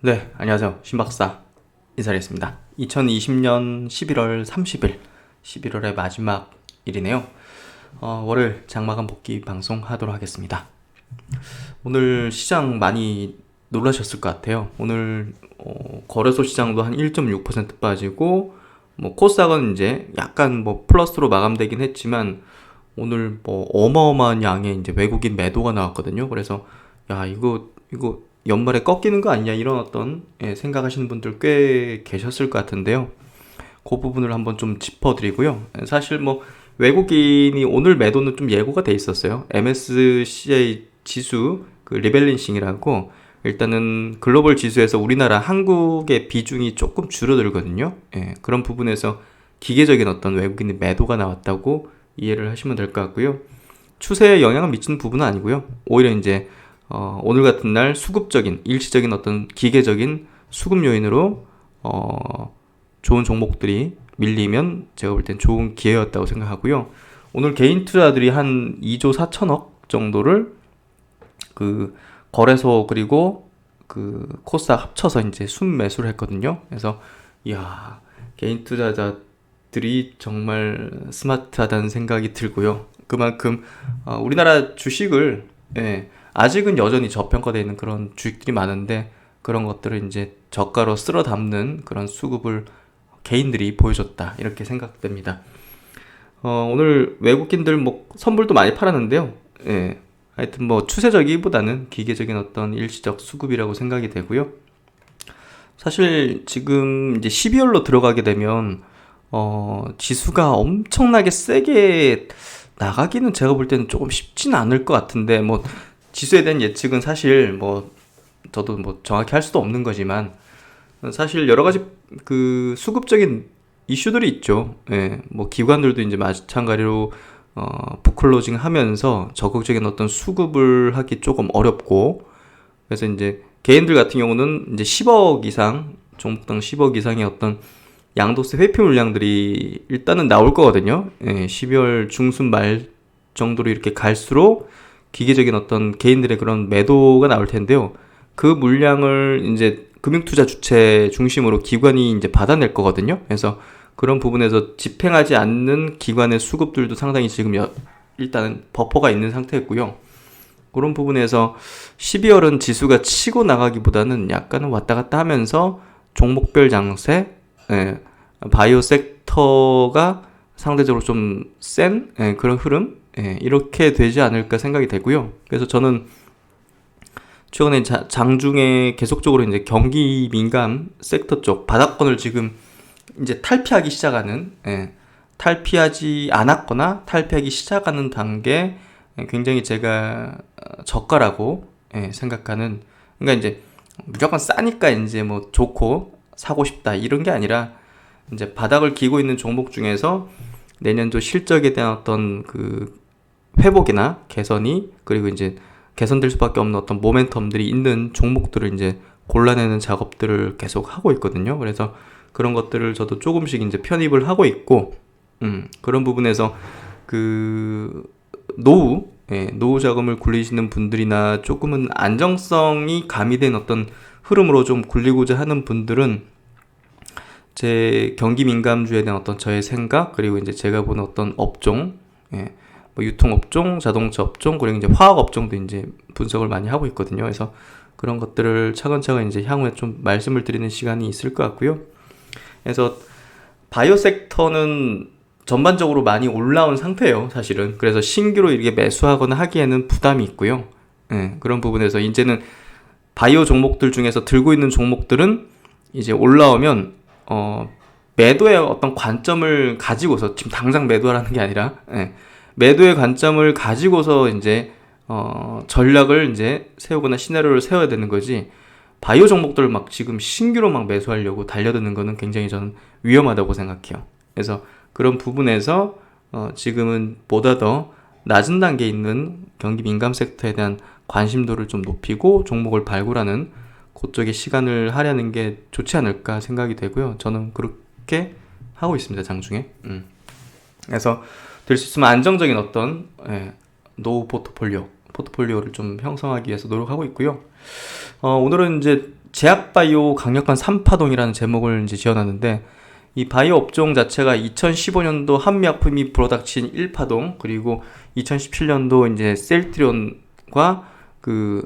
네, 안녕하세요. 신박사 인사드리겠습니다. 2020년 11월 30일, 11월의 마지막 일이네요. 월요일 장마감 복귀 방송 하도록 하겠습니다. 오늘 시장 많이 놀라셨을 것 같아요. 오늘 거래소 시장도 한 1.6% 빠지고, 코스닥은 이제 약간 플러스로 마감되긴 했지만, 오늘 어마어마한 양의 이제 외국인 매도가 나왔거든요. 그래서 야, 이거 연말에 꺾이는 거 아니냐, 이런 어떤 생각하시는 분들 꽤 계셨을 것 같은데요. 그 부분을 한번 좀 짚어드리고요. 사실 외국인이 오늘 매도는 좀 예고가 돼 있었어요. MSCI 지수 그 리밸런싱이라고, 일단은 글로벌 지수에서 우리나라 한국의 비중이 조금 줄어들거든요. 그런 부분에서 기계적인 어떤 외국인의 매도가 나왔다고 이해를 하시면 될 것 같고요. 추세에 영향을 미치는 부분은 아니고요. 오히려 이제 오늘 같은 날 수급적인, 일시적인 어떤 기계적인 수급 요인으로 좋은 종목들이 밀리면 제가 볼 땐 좋은 기회였다고 생각하고요. 오늘 개인 투자들이 한 2조 4천억 정도를 그 거래소 그리고 그 코스닥 합쳐서 이제 순매수를 했거든요. 그래서 이야, 개인 투자자들이 정말 스마트하다는 생각이 들고요. 그만큼 우리나라 주식을, 아직은 여전히 저평가되어 있는 그런 주식들이 많은데, 그런 것들을 이제 저가로 쓸어 담는 그런 수급을 개인들이 보여줬다, 이렇게 생각됩니다. 오늘 외국인들 선물도 많이 팔았는데요. 하여튼 추세적이기보다는 기계적인 어떤 일시적 수급이라고 생각이 되고요. 사실 지금 이제 12월로 들어가게 되면 지수가 엄청나게 세게 나가기는 제가 볼 때는 조금 쉽지는 않을 것 같은데, 지수에 대한 예측은 사실 저도 정확히 할 수도 없는 거지만, 사실 여러 가지 그 수급적인 이슈들이 있죠. 기관들도 이제 마찬가지로 부클로징 하면서 적극적인 어떤 수급을 하기 조금 어렵고, 그래서 이제 개인들 같은 경우는 이제 10억 이상, 종목당 10억 이상의 어떤 양도세 회피 물량들이 일단은 나올 거거든요. 12월 중순 말 정도로 이렇게 갈수록 기계적인 어떤 개인들의 그런 매도가 나올 텐데요. 그 물량을 이제 금융투자 주체 중심으로 기관이 이제 받아낼 거거든요. 그래서 그런 부분에서 집행하지 않는 기관의 수급들도 상당히 지금 일단은 버퍼가 있는 상태였고요. 그런 부분에서 12월은 지수가 치고 나가기보다는 약간은 왔다 갔다 하면서 종목별 장세, 바이오 섹터가 상대적으로 좀 센 그런 흐름, 이렇게 되지 않을까 생각이 되고요. 그래서 저는 최근에 장중에 계속적으로 이제 경기 민감 섹터 쪽 바닥권을 지금 이제 탈피하기 시작하는, 탈피하지 않았거나 탈피하기 시작하는 단계, 굉장히 제가 저가라고 생각하는, 그러니까 이제 무조건 싸니까 이제 좋고 사고 싶다, 이런 게 아니라, 이제 바닥을 기고 있는 종목 중에서 내년도 실적에 대한 어떤 그 회복이나 개선이, 그리고 이제 개선될 수밖에 없는 어떤 모멘텀들이 있는 종목들을 이제 골라내는 작업들을 계속 하고 있거든요. 그래서 그런 것들을 저도 조금씩 이제 편입을 하고 있고, 그런 부분에서 그 노후 자금을 굴리시는 분들이나 조금은 안정성이 가미된 어떤 흐름으로 좀 굴리고자 하는 분들은 제 경기 민감주에 대한 어떤 저의 생각, 그리고 이제 제가 보는 어떤 업종, 유통업종, 자동차 업종, 그리고 이제 화학 업종도 이제 분석을 많이 하고 있거든요. 그래서 그런 것들을 차근차근 이제 향후에 좀 말씀을 드리는 시간이 있을 것 같고요. 그래서 바이오 섹터는 전반적으로 많이 올라온 상태예요, 사실은. 그래서 신규로 이렇게 매수하거나 하기에는 부담이 있고요. 그런 부분에서 이제는 바이오 종목들 중에서 들고 있는 종목들은 이제 올라오면 매도의 어떤 관점을 가지고서, 지금 당장 매도하라는 게 아니라, 매도의 관점을 가지고서 이제 전략을 이제 세우거나 시나리오를 세워야 되는 거지, 바이오 종목들을 지금 신규로 매수하려고 달려드는 거는 굉장히 저는 위험하다고 생각해요. 그래서 그런 부분에서 지금은 보다 더 낮은 단계에 있는 경기 민감 섹터에 대한 관심도를 좀 높이고 종목을 발굴하는 그쪽에 시간을 하려는 게 좋지 않을까 생각이 되고요. 저는 그렇게 하고 있습니다, 장중에. 그래서 될 수 있으면 안정적인 어떤 노후 포트폴리오를 좀 형성하기 위해서 노력하고 있고요. 오늘은 이제 제약바이오 강력한 3파동이라는 제목을 이제 지어놨는데, 이 바이오 업종 자체가 2015년도 한미약품이 브로닥친 1파동, 그리고 2017년도 이제 셀트리온과 그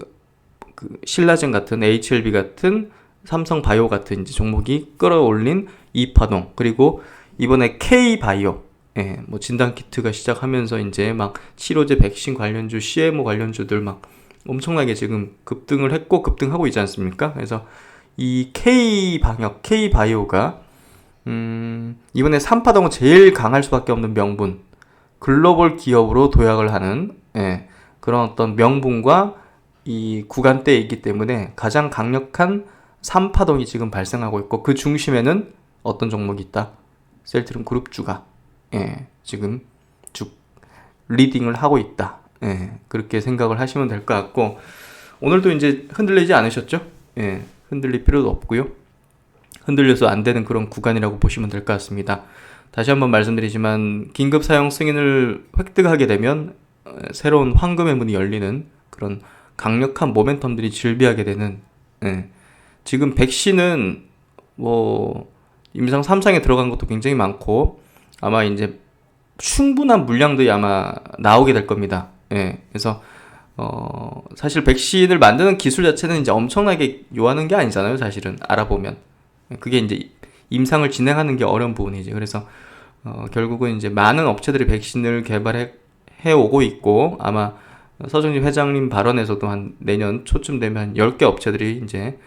신라젠 같은 HLB 같은 삼성바이오 같은 이제 종목이 끌어올린 2파동, 그리고 이번에 K바이오, 뭐 진단키트가 시작하면서 이제 막 치료제, 백신 관련주, CMO 관련주들 막 엄청나게 지금 급등을 했고 급등하고 있지 않습니까? 그래서 이 K바이오가 이번에 3파동은 제일 강할 수밖에 없는 명분, 글로벌 기업으로 도약을 하는 그런 어떤 명분과 이 구간대에 있기 때문에 가장 강력한 3파동이 지금 발생하고 있고, 그 중심에는 어떤 종목이 있다? 셀트리온 그룹주가 지금 쭉 리딩을 하고 있다. 그렇게 생각을 하시면 될 것 같고, 오늘도 이제 흔들리지 않으셨죠? 흔들릴 필요도 없고요. 흔들려서 안 되는 그런 구간이라고 보시면 될 것 같습니다. 다시 한번 말씀드리지만 긴급 사용 승인을 획득하게 되면 새로운 황금의 문이 열리는 그런 강력한 모멘텀들이 즐비하게 되는, 지금 백신은 뭐 임상 3상에 들어간 것도 굉장히 많고 아마 이제 충분한 물량들이 아마 나오게 될 겁니다. 그래서 사실 백신을 만드는 기술 자체는 이제 엄청나게 요하는 게 아니잖아요. 사실은 알아보면 그게 이제 임상을 진행하는 게 어려운 부분이지. 그래서 결국은 이제 많은 업체들이 백신을 개발해 오고 있고, 아마 서정진 회장님 발언에서도 한 내년 초쯤 되면 한 10개 업체들이 이제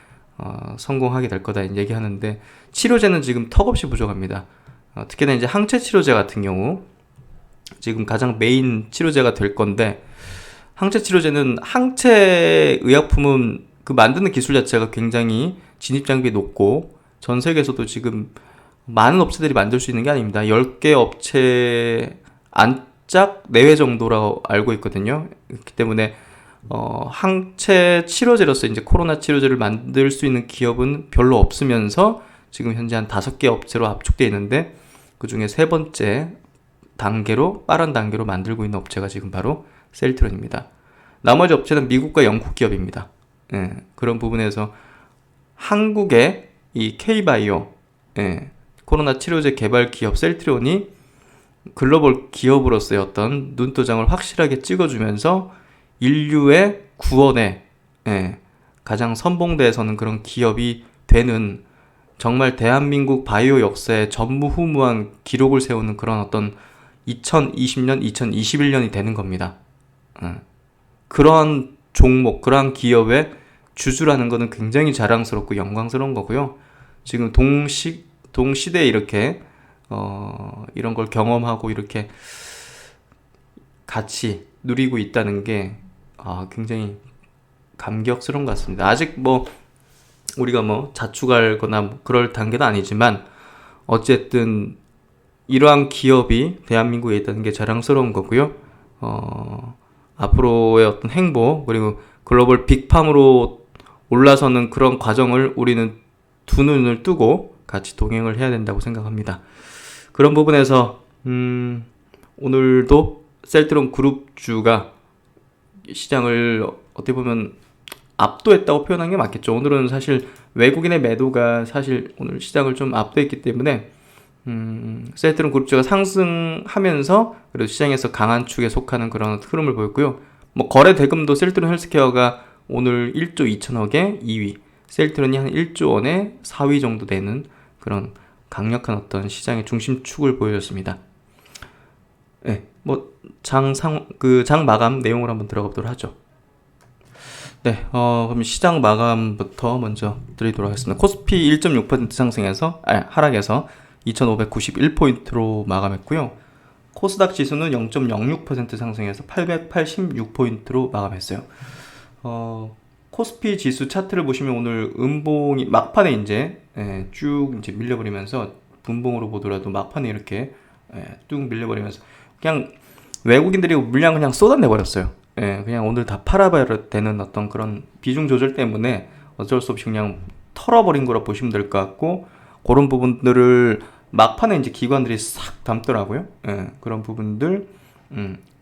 성공하게 될 거다 얘기하는데, 치료제는 지금 턱없이 부족합니다. 특히나 이제 항체 치료제 같은 경우 지금 가장 메인 치료제가 될 건데, 항체 치료제는 항체 의약품은 그 만드는 기술 자체가 굉장히 진입 장벽이 높고 전 세계에서도 지금 많은 업체들이 만들 수 있는 게 아닙니다. 10개 업체 안짝 내외 정도라고 알고 있거든요. 그렇기 때문에 항체 치료제로서 이제 코로나 치료제를 만들 수 있는 기업은 별로 없으면서 지금 현재 한 5개 업체로 압축되어 있는데, 그 중에 세 번째 단계로, 빠른 단계로 만들고 있는 업체가 지금 바로 셀트리온입니다. 나머지 업체는 미국과 영국 기업입니다. 그런 부분에서 한국의 이 K바이오, 코로나 치료제 개발 기업 셀트리온이 글로벌 기업으로서의 어떤 눈도장을 확실하게 찍어주면서 인류의 구원에 가장 선봉대에 서는 그런 기업이 되는, 정말 대한민국 바이오 역사에 전무후무한 기록을 세우는 그런 어떤 2020년, 2021년이 되는 겁니다. 그러한 종목, 그러한 기업의 주주라는 것은 굉장히 자랑스럽고 영광스러운 거고요. 지금 동시대에 이렇게 이런 걸 경험하고 이렇게 같이 누리고 있다는 게 굉장히 감격스러운 것 같습니다. 아직 뭐 우리가 뭐 자축하거나 뭐 그럴 단계도 아니지만 어쨌든 이러한 기업이 대한민국에 있다는 게 자랑스러운 거고요. 앞으로의 어떤 행보, 그리고 글로벌 빅팜으로 올라서는 그런 과정을 우리는 두 눈을 뜨고 같이 동행을 해야 된다고 생각합니다. 그런 부분에서 오늘도 셀트리온 그룹주가 시장을 어떻게 보면 압도했다고 표현한 게 맞겠죠. 오늘은 사실 외국인의 매도가 사실 오늘 시장을 좀 압도했기 때문에 셀트리온 그룹주가 상승하면서 그래도 시장에서 강한 축에 속하는 그런 흐름을 보였고요. 뭐 거래 대금도 셀트리온 헬스케어가 오늘 1조 2천억에 2위, 셀트리온이 한 1조 원에 4위 정도 되는 그런 강력한 어떤 시장의 중심축을 보여줬습니다. 뭐 장 마감 내용을 한번 들어가 보도록 하죠. 그럼 시장 마감부터 먼저 드리도록 하겠습니다. 코스피 1.6% 상승해서 하락해서 2591포인트로 마감했고요. 코스닥 지수는 0.06% 상승해서 886포인트로 마감했어요. 코스피 지수 차트를 보시면 오늘 음봉이 막판에 이제 쭉 이제 밀려버리면서, 분봉으로 보더라도 막판에 이렇게 쭉 밀려버리면서 그냥 외국인들이 물량 그냥 쏟아내버렸어요. 그냥 오늘 다 팔아봐야 되는 어떤 그런 비중 조절 때문에 어쩔 수 없이 그냥 털어버린 거라 보시면 될 것 같고, 그런 부분들을 막판에 이제 기관들이 싹 담더라고요. 그런 부분들,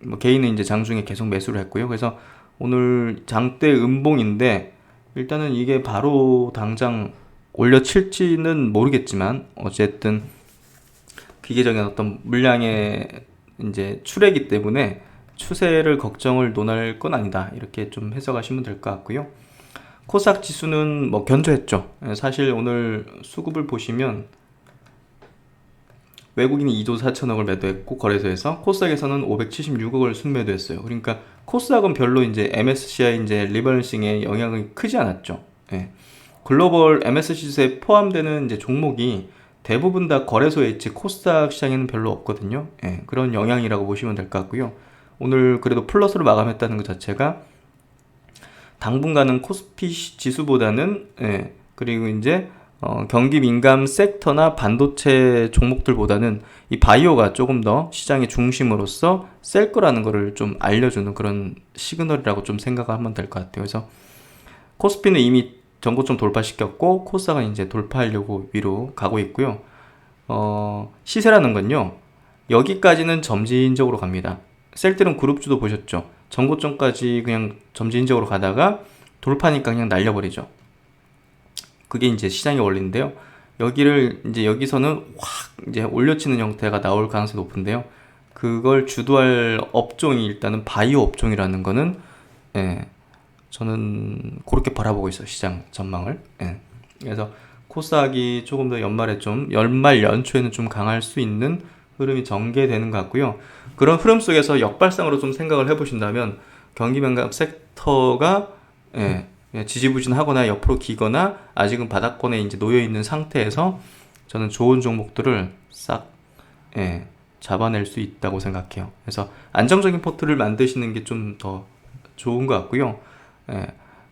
뭐 개인은 이제 장중에 계속 매수를 했고요. 그래서 오늘 장대 음봉인데 일단은 이게 바로 당장 올려칠지는 모르겠지만 어쨌든 기계적인 어떤 물량의 이제 추세이기 때문에 추세를 걱정을 논할 건 아니다. 이렇게 좀 해석하시면 될 것 같고요. 코스닥 지수는 뭐 견조했죠. 사실 오늘 수급을 보시면 외국인이 2조 4천억을 매도했고 거래소에서 코스닥에서는 576억을 순매도했어요. 그러니까 코스닥은 별로 이제 MSCI 이제 리밸런싱에 영향이 크지 않았죠. 예. 글로벌 MSCI 지수에 포함되는 이제 종목이 대부분 다 거래소에 있지 코스닥 시장에는 별로 없거든요. 예. 그런 영향이라고 보시면 될 것 같고요. 오늘 그래도 플러스로 마감했다는 것 자체가 당분간은 코스피 지수보다는 그리고 이제 경기 민감 섹터나 반도체 종목들보다는 이 바이오가 조금 더 시장의 중심으로서 셀 거라는 거를 좀 알려주는 그런 시그널이라고 좀 생각하면 될 것 같아요. 그래서 코스피는 이미 전고점 돌파시켰고 코스닥은 이제 돌파하려고 위로 가고 있고요. 시세라는 건요. 여기까지는 점진적으로 갑니다. 셀트론 그룹주도 보셨죠? 전고점까지 그냥 점진적으로 가다가 돌파니까 그냥 날려버리죠. 그게 이제 시장의 원리인데요. 여기를 이제 여기서는 확 이제 올려치는 형태가 나올 가능성이 높은데요. 그걸 주도할 업종이 일단은 바이오 업종이라는 거는 저는 그렇게 바라보고 있어요. 시장 전망을. 그래서 코스닥이 조금 더 연말에 좀 연말 연초에는 좀 강할 수 있는 흐름이 전개되는 것 같고요. 그런 흐름 속에서 역발상으로 좀 생각을 해보신다면 경기 민감 섹터가 지지부진하거나 옆으로 기거나 아직은 바닥권에 이제 놓여 있는 상태에서 저는 좋은 종목들을 싹 잡아낼 수 있다고 생각해요. 그래서 안정적인 포트를 만드시는 게 좀 더 좋은 것 같고요.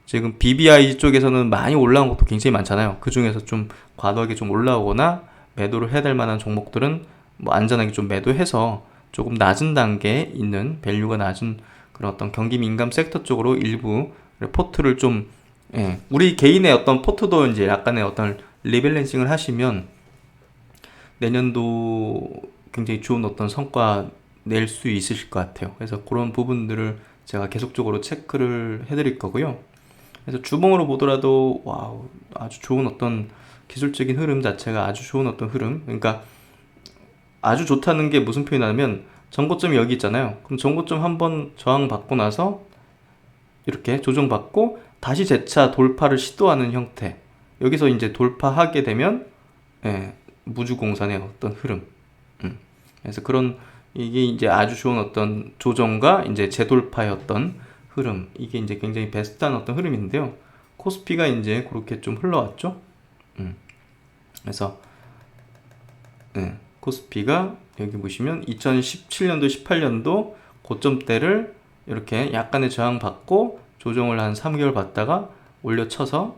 지금 BBI 쪽에서는 많이 올라온 것도 굉장히 많잖아요. 그 중에서 좀 과도하게 좀 올라오거나 매도를 해야 될 만한 종목들은 뭐 안전하게 좀 매도해서 조금 낮은 단계에 있는 밸류가 낮은 그런 어떤 경기 민감 섹터 쪽으로 일부 포트를 좀 우리 개인의 어떤 포트도 이제 약간의 어떤 리밸런싱을 하시면 내년도 굉장히 좋은 어떤 성과 낼 수 있으실 것 같아요. 그래서 그런 부분들을 제가 계속적으로 체크를 해드릴 거고요. 그래서 주봉으로 보더라도 와우 아주 좋은 어떤 기술적인 흐름 자체가 아주 좋은 어떤 흐름. 그러니까 아주 좋다는 게 무슨 표현이냐면 전고점이 여기 있잖아요. 그럼 전고점 한번 저항받고 나서 이렇게 조정받고 다시 재차 돌파를 시도하는 형태. 여기서 이제 돌파하게 되면 무주공산의 어떤 흐름. 그래서 그런 이게 이제 아주 좋은 어떤 조정과 이제 재돌파의 어떤 흐름. 이게 이제 굉장히 베스트한 어떤 흐름인데요. 코스피가 이제 그렇게 좀 흘러왔죠. 그래서 코스피가 여기 보시면 2017년도 18년도 고점대를 이렇게 약간의 저항받고 조정을 한 3개월 받다가 올려쳐서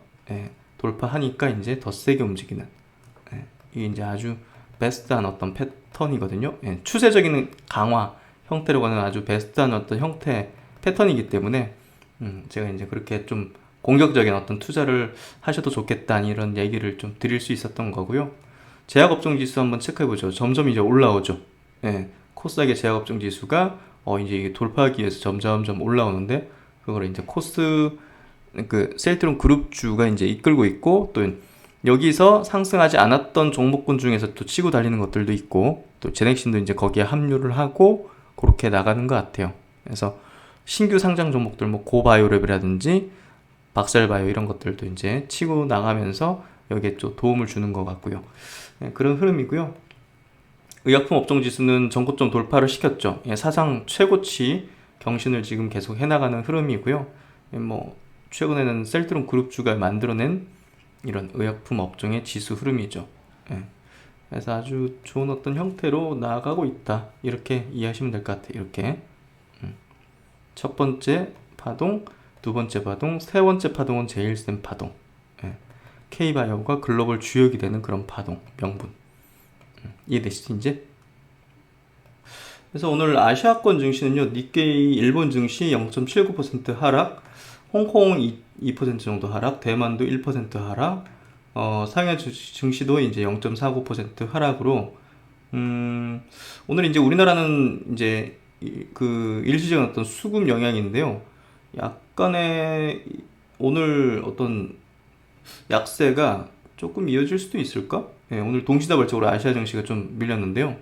돌파하니까 이제 더 세게 움직이는 이게 이제 아주 베스트한 어떤 패턴이거든요. 추세적인 강화 형태로 가는 아주 베스트한 어떤 형태 패턴이기 때문에 제가 이제 그렇게 좀 공격적인 어떤 투자를 하셔도 좋겠다 이런 얘기를 좀 드릴 수 있었던 거고요. 제약업종 지수 한번 체크해보죠. 점점 이제 올라오죠. 코스닥의 제약업종 지수가 이제 돌파하기 위해서 점점 올라오는데 그걸 이제 셀트론 그룹주가 이제 이끌고 있고 또 여기서 상승하지 않았던 종목군 중에서 또 치고 달리는 것들도 있고 또 제넥신도 이제 거기에 합류를 하고 그렇게 나가는 것 같아요. 그래서 신규 상장 종목들 뭐 고바이오랩이라든지 박셀바이오 이런 것들도 이제 치고 나가면서 여기에 좀 도움을 주는 것 같고요. 그런 흐름이고요. 의약품 업종 지수는 전고점 돌파를 시켰죠. 사상 최고치 경신을 지금 계속 해나가는 흐름이고요. 뭐 최근에는 셀트론 그룹주가 만들어낸 이런 의약품 업종의 지수 흐름이죠. 그래서 아주 좋은 어떤 형태로 나아가고 있다. 이렇게 이해하시면 될 것 같아요. 이렇게 첫 번째 파동, 두 번째 파동, 세 번째 파동은 제일 센 파동. K바이오가 글로벌 주역이 되는 그런 파동, 명분. 이해되시죠, 이제? 그래서 오늘 아시아권 증시는요, 니케이 일본 증시 0.79% 하락, 홍콩 2% 정도 하락, 대만도 1% 하락, 상해 증시도 이제 0.49% 하락으로, 오늘 이제 우리나라는 이제 그 일시적인 어떤 수급 영향인데요, 약간의 오늘 어떤 약세가 조금 이어질 수도 있을까? 예, 오늘 동시다발적으로 아시아 증시가 좀 밀렸는데요.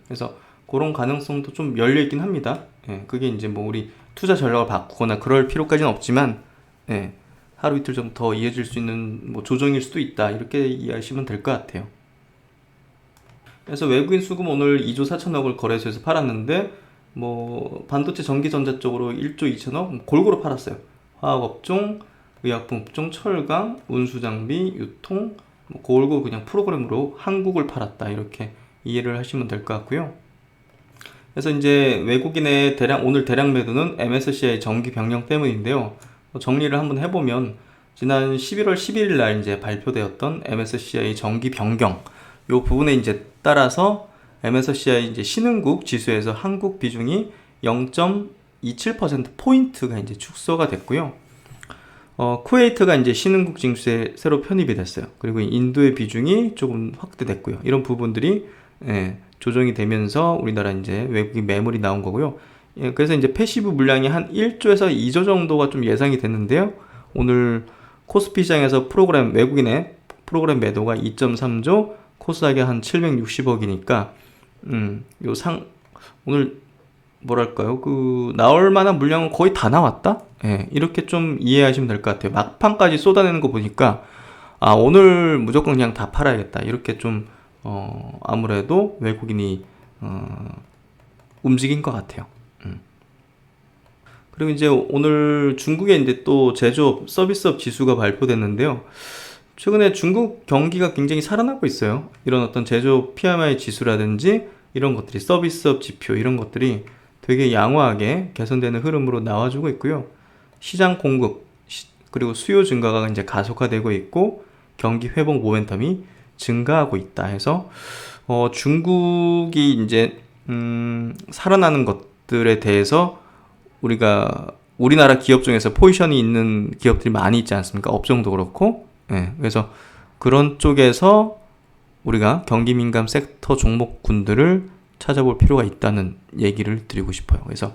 그래서 그런 가능성도 좀 열려 있긴 합니다. 예, 그게 이제 뭐 우리 투자 전략을 바꾸거나 그럴 필요까지는 없지만, 예, 하루 이틀 정도 더 이어질 수 있는 뭐 조정일 수도 있다. 이렇게 이해하시면 될 것 같아요. 그래서 외국인 수금 오늘 2조 4천억을 거래소에서 팔았는데, 뭐 반도체 전기전자 쪽으로 1조 2천억 골고루 팔았어요. 화학업종, 의약품업종, 철강, 운수장비, 유통, 뭐 골고루 그냥 프로그램으로 한국을 팔았다. 이렇게 이해를 하시면 될 것 같고요. 그래서 이제 외국인의 오늘 대량 매도는 MSCI 정기 변경 때문인데요. 정리를 한번 해보면 지난 11월 12일 날 이제 발표되었던 MSCI 정기 변경 요 부분에 이제 따라서 MSCI 이제 신흥국 지수에서 한국 비중이 0.27% 포인트가 이제 축소가 됐고요. 쿠웨이트가 이제 신흥국 지수에 새로 편입이 됐어요. 그리고 인도의 비중이 조금 확대됐고요. 이런 부분들이 조정이 되면서 우리나라 이제 외국인 매물이 나온 거고요. 예, 그래서 이제 패시브 물량이 한 1조에서 2조 정도가 좀 예상이 됐는데요. 오늘 코스피 시장에서 외국인의 프로그램 매도가 2.3조, 코스닥이 한 760억이니까, 오늘 뭐랄까요? 나올 만한 물량은 거의 다 나왔다? 예, 이렇게 좀 이해하시면 될 것 같아요. 막판까지 쏟아내는 거 보니까, 오늘 무조건 그냥 다 팔아야겠다. 이렇게 좀, 아무래도 외국인이, 움직인 것 같아요. 그리고 이제 오늘 중국에 이제 또 제조업, 서비스업 지수가 발표됐는데요. 최근에 중국 경기가 굉장히 살아나고 있어요. 이런 어떤 제조업 PMI 지수라든지 이런 것들이 서비스업 지표 이런 것들이 되게 양호하게 개선되는 흐름으로 나와주고 있고요. 시장 공급 그리고 수요 증가가 이제 가속화되고 있고 경기 회복 모멘텀이 증가하고 있다 해서 중국이 이제 살아나는 것들에 대해서 우리나라 기업 중에서 포지션이 있는 기업들이 많이 있지 않습니까? 업종도 그렇고. 예, 그래서 그런 쪽에서 우리가 경기 민감 섹터 종목군들을 찾아볼 필요가 있다는 얘기를 드리고 싶어요. 그래서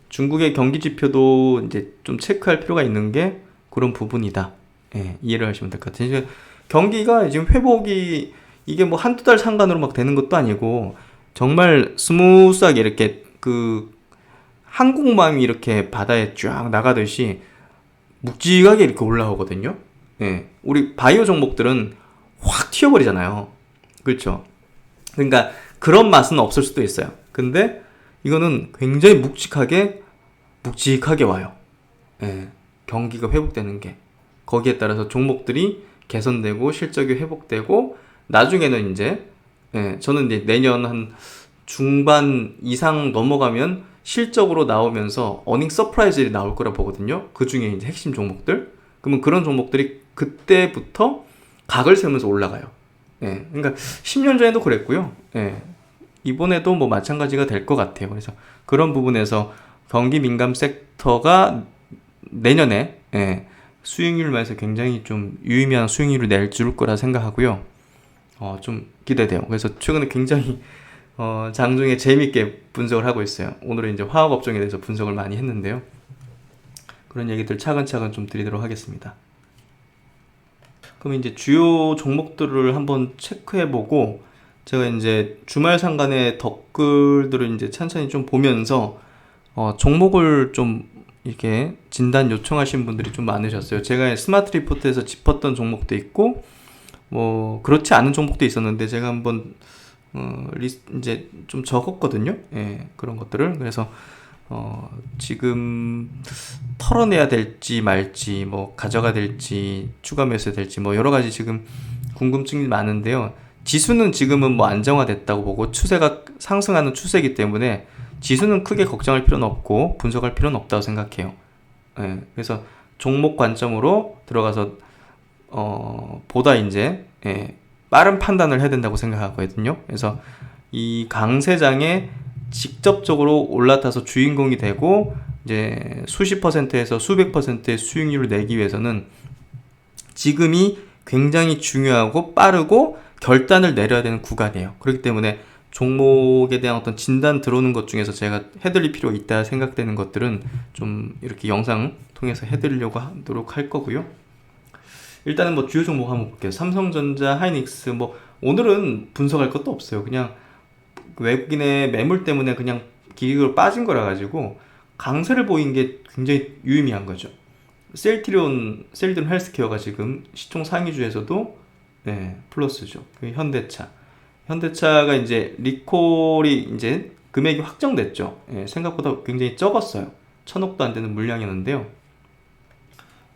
중국의 경기 지표도 이제 좀 체크할 필요가 있는 게 그런 부분이다. 예, 이해를 하시면 될 것 같아요. 경기가 지금 회복이 이게 뭐 한두 달 상관으로 막 되는 것도 아니고 정말 스무스하게 이렇게 항공모함이 이렇게 바다에 쫙 나가듯이 묵직하게 이렇게 올라오거든요. 예, 우리 바이오 종목들은 확 튀어버리잖아요. 그렇죠? 그러니까 그런 맛은 없을 수도 있어요. 근데 이거는 굉장히 묵직하게 와요. 예, 경기가 회복되는 게. 거기에 따라서 종목들이 개선되고 실적이 회복되고 나중에는 이제 저는 이제 내년 한 중반 이상 넘어가면 실적으로 나오면서 어닝 서프라이즈들이 나올 거라 보거든요. 그 중에 이제 핵심 종목들. 그러면 그런 종목들이 그때부터 각을 세우면서 올라가요. 예, 그러니까 10년 전에도 그랬고요. 예, 이번에도 뭐 마찬가지가 될 것 같아요. 그래서 그런 부분에서 경기 민감 섹터가 내년에 수익률 면에서 굉장히 좀 유의미한 수익률을 줄 거라 생각하고요. 좀 기대돼요. 그래서 최근에 굉장히 장중에 재밌게 분석을 하고 있어요. 오늘은 이제 화학업종에 대해서 분석을 많이 했는데요. 그런 얘기들 차근차근 좀 드리도록 하겠습니다. 그럼 이제 주요 종목들을 한번 체크해보고 제가 이제 주말 상간의 댓글들을 이제 천천히 좀 보면서 종목을 좀 이렇게 진단 요청하신 분들이 좀 많으셨어요. 제가 스마트 리포트에서 짚었던 종목도 있고 뭐 그렇지 않은 종목도 있었는데 제가 한번 이제 좀 적었거든요. 예, 그런 것들을. 그래서 지금 털어내야 될지 말지 뭐 가져가 될지 추가 매수 될지 뭐 여러 가지 지금 궁금증이 많은데요. 지수는 지금은 뭐 안정화됐다고 보고 추세가 상승하는 추세이기 때문에 지수는 크게 걱정할 필요는 없고 분석할 필요는 없다고 생각해요. 예, 그래서 종목 관점으로 들어가서 보다 이제 빠른 판단을 해야 된다고 생각하거든요. 그래서 이 강세장에 직접적으로 올라타서 주인공이 되고 이제 수십 퍼센트에서 수백 퍼센트의 수익률을 내기 위해서는 지금이 굉장히 중요하고 빠르고 결단을 내려야 되는 구간이에요. 그렇기 때문에 종목에 대한 어떤 진단 들어오는 것 중에서 제가 해드릴 필요가 있다 생각되는 것들은 좀 이렇게 영상 통해서 해드리려고 하도록 할 거고요. 일단은 뭐 주요 종목 한번 볼게요. 삼성전자, 하이닉스, 뭐 오늘은 분석할 것도 없어요. 그냥 외국인의 매물 때문에 그냥 기익으로 빠진 거라 가지고 강세를 보인 게 굉장히 유의미한 거죠. 셀트리온 헬스케어가 지금 시총 상위주에서도 플러스죠. 현대차가 이제 리콜이 이제 금액이 확정됐죠. 생각보다 굉장히 적었어요. 1,000억도 안 되는 물량이었는데요.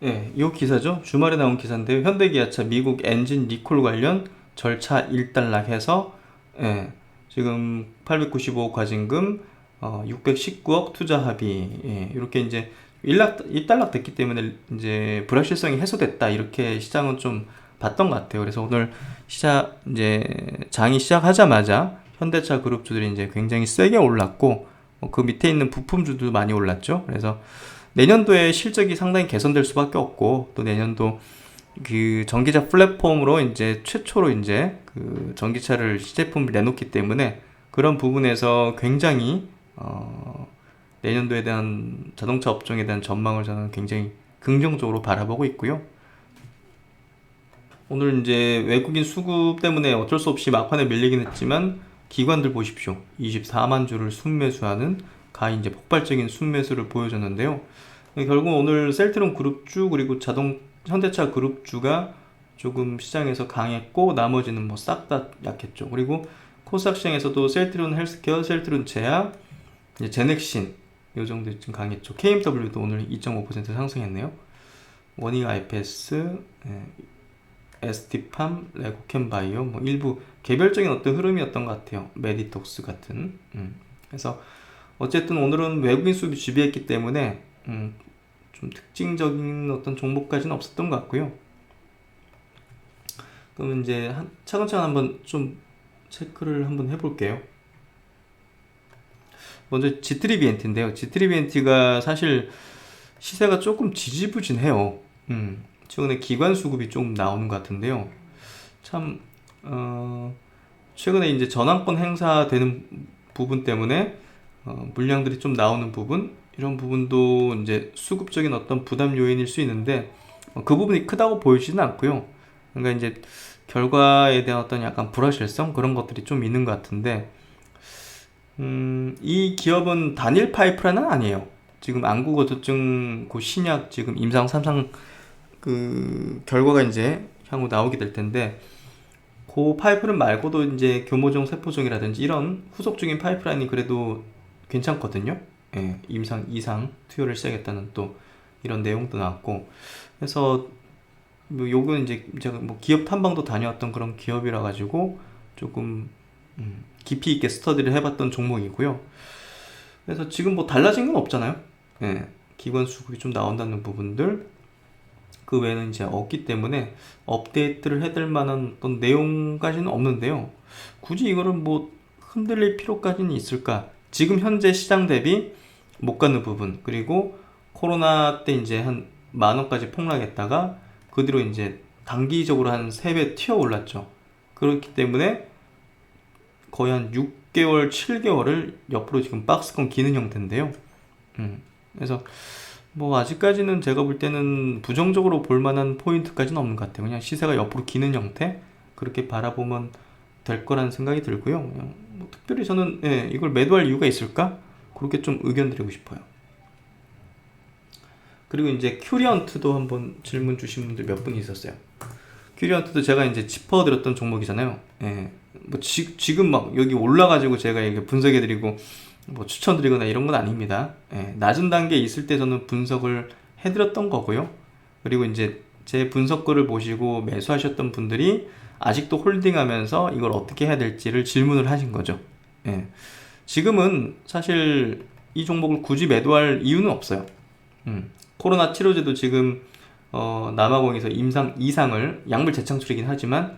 이 기사죠. 주말에 나온 기사인데요. 현대기아차 미국 엔진 리콜 관련 절차 일단락해서 지금 895억 과징금, 619억 투자 합의, 이렇게 이제 일단락 됐기 때문에 이제 불확실성이 해소됐다, 이렇게 시장은 좀 봤던 것 같아요. 그래서 오늘 이제 장이 시작하자마자 현대차 그룹주들이 이제 굉장히 세게 올랐고, 그 밑에 있는 부품주도 많이 올랐죠. 그래서 내년도에 실적이 상당히 개선될 수밖에 없고, 또 내년도 그 전기차 플랫폼으로 이제 최초로 이제 그 전기차를 시제품을 내놓기 때문에 그런 부분에서 굉장히 내년도에 대한 자동차 업종에 대한 전망을 저는 굉장히 긍정적으로 바라보고 있고요. 오늘 이제 외국인 수급 때문에 어쩔 수 없이 막판에 밀리긴 했지만 기관들 보십시오. 24만 주를 순매수하는 가히 이제 폭발적인 순매수를 보여줬는데요. 결국 오늘 셀트론 그룹주 그리고 현대차 그룹주가 조금 시장에서 강했고, 나머지는 뭐 싹 다 약했죠. 그리고 코스닥 시장에서도 셀트론 헬스케어, 셀트론 제약, 이제 제넥신 요 정도 좀 강했죠. KMW도 오늘 2.5% 상승했네요. 원익 IPS, ST팜, 레고캠바이오, 뭐 일부 개별적인 어떤 흐름이었던 것 같아요. 메디톡스 같은. 그래서 어쨌든 오늘은 외국인 수급이 지배했기 때문에 좀 특징적인 어떤 종목까지는 없었던 것 같고요. 그럼 이제 차근차근 한번 좀 체크를 한번 해볼게요. 먼저 G3BNT인데요. G3BNT가 사실 시세가 조금 지지부진해요. 최근에 기관 수급이 좀 나오는 것 같은데요. 참 최근에 이제 전환권 행사되는 부분 때문에 물량들이 좀 나오는 부분, 이런 부분도 이제 수급적인 어떤 부담 요인일 수 있는데 그 부분이 크다고 보이지는 않고요. 그러니까 이제 결과에 대한 어떤 약간 불확실성, 그런 것들이 좀 있는 것 같은데, 이 기업은 단일 파이프라인은 아니에요. 지금 안구거두증 그 신약 지금 임상 3상 그 결과가 이제 향후 나오게 될 텐데, 그 파이프라인 말고도 이제 교모종, 세포종이라든지 이런 후속적인 파이프라인이 그래도 괜찮거든요. 임상 2상 투여를 시작했다는 또 이런 내용도 나왔고, 그래서 뭐 요건 이제 제가 뭐 기업 탐방도 다녀왔던 그런 기업이라 가지고 조금 깊이 있게 스터디를 해봤던 종목이고요. 그래서 지금 뭐 달라진 건 없잖아요. 기관 수급이 좀 나온다는 부분들, 그 외에는 이제 없기 때문에 업데이트를 해둘 만한 어떤 내용까지는 없는데요. 굳이 이거를 뭐 흔들릴 필요까지는 있을까? 지금 현재 시장 대비 못 가는 부분, 그리고 코로나 때 이제 한 10,000원까지 폭락했다가 그 뒤로 이제 단기적으로 한 3배 튀어 올랐죠. 그렇기 때문에 거의 한 6개월, 7개월을 옆으로 지금 박스권 기는 형태인데요. 그래서 뭐 아직까지는 제가 볼 때는 부정적으로 볼 만한 포인트까지는 없는 것 같아요. 그냥 시세가 옆으로 기는 형태, 그렇게 바라보면 될 거라는 생각이 들고요. 그냥 뭐 특별히 저는 이걸 매도할 이유가 있을까? 그렇게 좀 의견 드리고 싶어요. 그리고 이제 큐리언트도 한번 질문 주신 분들 몇 분 있었어요. 큐리언트도 제가 이제 짚어드렸던 종목이잖아요. 뭐 지금 막 여기 올라가지고 제가 이게 분석해드리고 뭐 추천드리거나 이런 건 아닙니다. 낮은 단계에 있을 때 저는 분석을 해드렸던 거고요. 그리고 이제 제 분석글을 보시고 매수하셨던 분들이 아직도 홀딩하면서 이걸 어떻게 해야 될지를 질문을 하신 거죠. 지금은 사실 이 종목을 굳이 매도할 이유는 없어요. 코로나 치료제도 지금 남아공에서 임상 2상을 약물 재창출이긴 하지만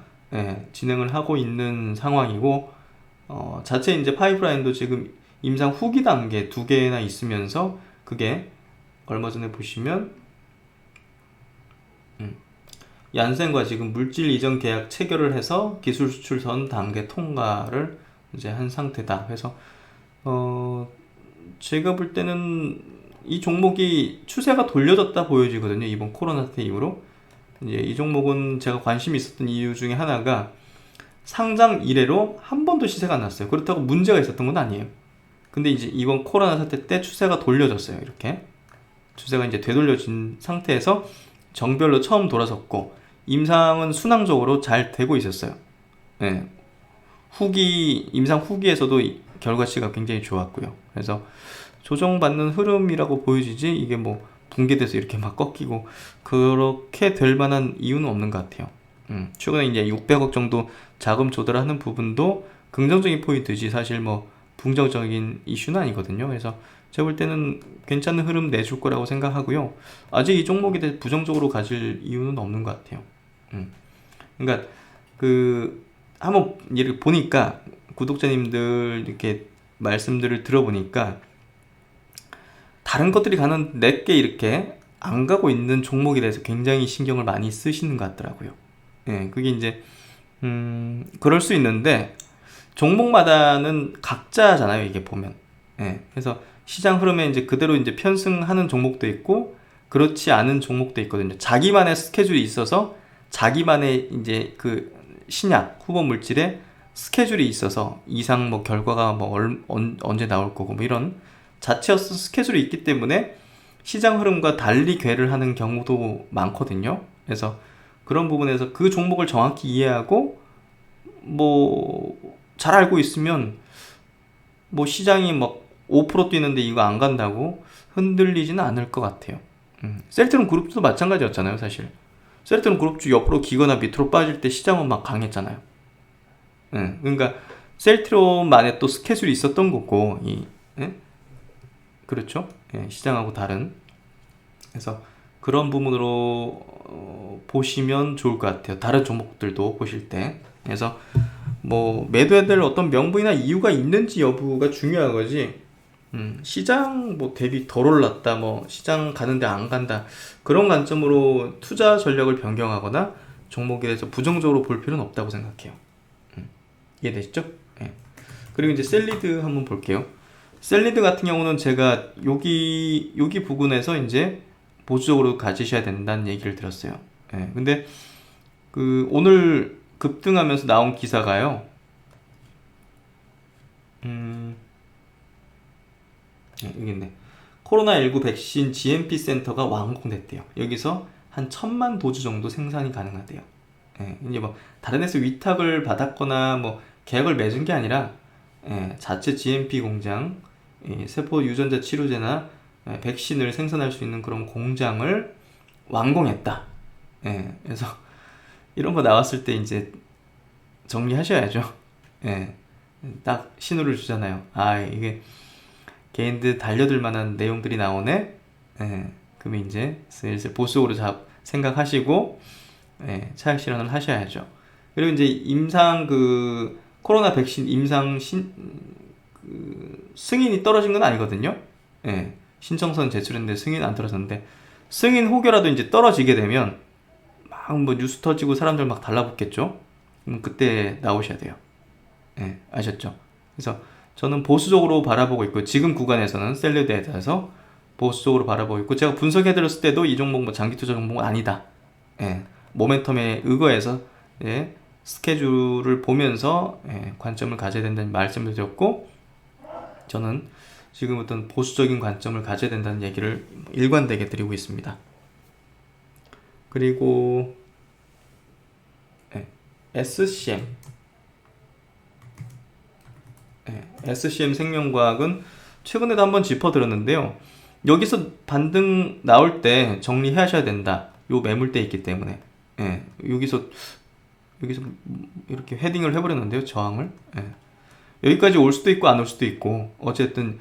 진행을 하고 있는 상황이고, 자체 이제 파이프라인도 지금 임상 후기 단계 2개나 있으면서 그게 얼마 전에 보시면 얀센과 지금 물질 이전 계약 체결을 해서 기술 수출 전 단계 통과를 이제 한 상태다. 그래서 제가 볼 때는 이 종목이 추세가 돌려졌다 보여지거든요. 이번 코로나 사태 이후로. 이제 이 종목은 제가 관심이 있었던 이유 중에 하나가 상장 이래로 한 번도 시세가 안 났어요. 그렇다고 문제가 있었던 건 아니에요. 근데 이제 이번 코로나 사태 때 추세가 돌려졌어요. 이렇게 추세가 이제 되돌려진 상태에서 정별로 처음 돌아섰고, 임상은 순항적으로 잘 되고 있었어요. 네. 임상 후기에서도 결과치가 굉장히 좋았고요. 그래서 조정받는 흐름이라고 보여지지, 이게 뭐 붕괴돼서 이렇게 막 꺾이고 그렇게 될 만한 이유는 없는 것 같아요. 최근에 이제 600억 정도 자금 조달하는 부분도 긍정적인 포인트지, 사실 뭐 부정적인 이슈는 아니거든요. 그래서 제가 볼 때는 괜찮은 흐름 내줄 거라고 생각하고요. 아직 이 종목에 대해 부정적으로 가질 이유는 없는 것 같아요. 그러니까 한번 이렇게 보니까, 구독자님들 이렇게 말씀들을 들어보니까 다른 것들이 가는 내게 이렇게 안 가고 있는 종목에 대해서 굉장히 신경을 많이 쓰시는 것 같더라고요. 예, 그게 이제 그럴 수 있는데 종목마다는 각자잖아요, 이게 보면. 예, 그래서 시장 흐름에 이제 그대로 이제 편승하는 종목도 있고 그렇지 않은 종목도 있거든요. 자기만의 스케줄이 있어서 자기만의 이제 그 신약 후보 물질에 스케줄이 있어서 이상 뭐 결과가 뭐 언제 나올 거고 뭐 이런 자체로서 스케줄이 있기 때문에 시장 흐름과 달리 궤를 하는 경우도 많거든요. 그래서 그런 부분에서 그 종목을 정확히 이해하고 뭐 잘 알고 있으면 뭐 시장이 막 5% 뛰는데 이거 안 간다고 흔들리지는 않을 것 같아요. 셀트론 그룹도 마찬가지였잖아요, 사실. 셀트론 그룹주 옆으로 기거나 밑으로 빠질 때 시장은 막 강했잖아요. 그러니까 셀트론만의 또 스케줄이 있었던 거고, 그렇죠? 예, 시장하고 다른. 그래서 그런 부분으로 보시면 좋을 것 같아요. 다른 종목들도 보실 때. 그래서 뭐 매도해야 될 어떤 명분이나 이유가 있는지 여부가 중요한 거지, 시장 뭐 대비 덜 올랐다, 뭐 시장 가는데 안 간다, 그런 관점으로 투자 전략을 변경하거나 종목에 대해서 부정적으로 볼 필요는 없다고 생각해요. 이해되시죠? 예. 그리고 이제 셀리드 한번 볼게요. 셀리드 같은 경우는 제가 여기 부분에서 이제 보수적으로 가지셔야 된다는 얘기를 들었어요. 예. 근데 오늘 급등하면서 나온 기사가요. 여기 있네. 코로나19 백신 GMP 센터가 완공됐대요. 여기서 한 1000만 도즈 정도 생산이 가능하대요. 예, 이제 뭐 다른 데서 위탁을 받았거나 뭐 계약을 맺은 게 아니라 자체 GMP 공장, 세포 유전자 치료제나 백신을 생산할 수 있는 그런 공장을 완공했다. 그래서 이런 거 나왔을 때 이제 정리하셔야죠. 딱 신호를 주잖아요. 아, 이게 개인들 달려들 만한 내용들이 나오네. 그러면 이제 슬슬 보수적으로 생각하시고 차익 실현을 하셔야죠. 그리고 이제 임상 코로나 백신 임상 승인이 떨어진 건 아니거든요. 신청서는 제출했는데 승인 안 떨어졌는데, 승인 혹여라도 이제 떨어지게 되면 막 뭐 뉴스 터지고 사람들 막 달라붙겠죠. 그럼 그때 나오셔야 돼요. 아셨죠? 그래서 저는 보수적으로 바라보고 있고, 지금 구간에서는 셀리드에 대해서 보수적으로 바라보고 있고, 제가 분석해드렸을 때도 이 종목 뭐 장기 투자 종목은 아니다. 모멘텀에 의거해서 스케줄을 보면서 관점을 가져야 된다는 말씀을 드렸고, 저는 지금부터는 보수적인 관점을 가져야 된다는 얘기를 일관되게 드리고 있습니다. 그리고 SCM SCM 생명과학은 최근에도 한번 짚어드렸는데요. 여기서 반등 나올 때 정리하셔야 된다. 요 매물대 있기 때문에. 여기서 이렇게 헤딩을 해버렸는데요, 저항을. 여기까지 올 수도 있고 안 올 수도 있고, 어쨌든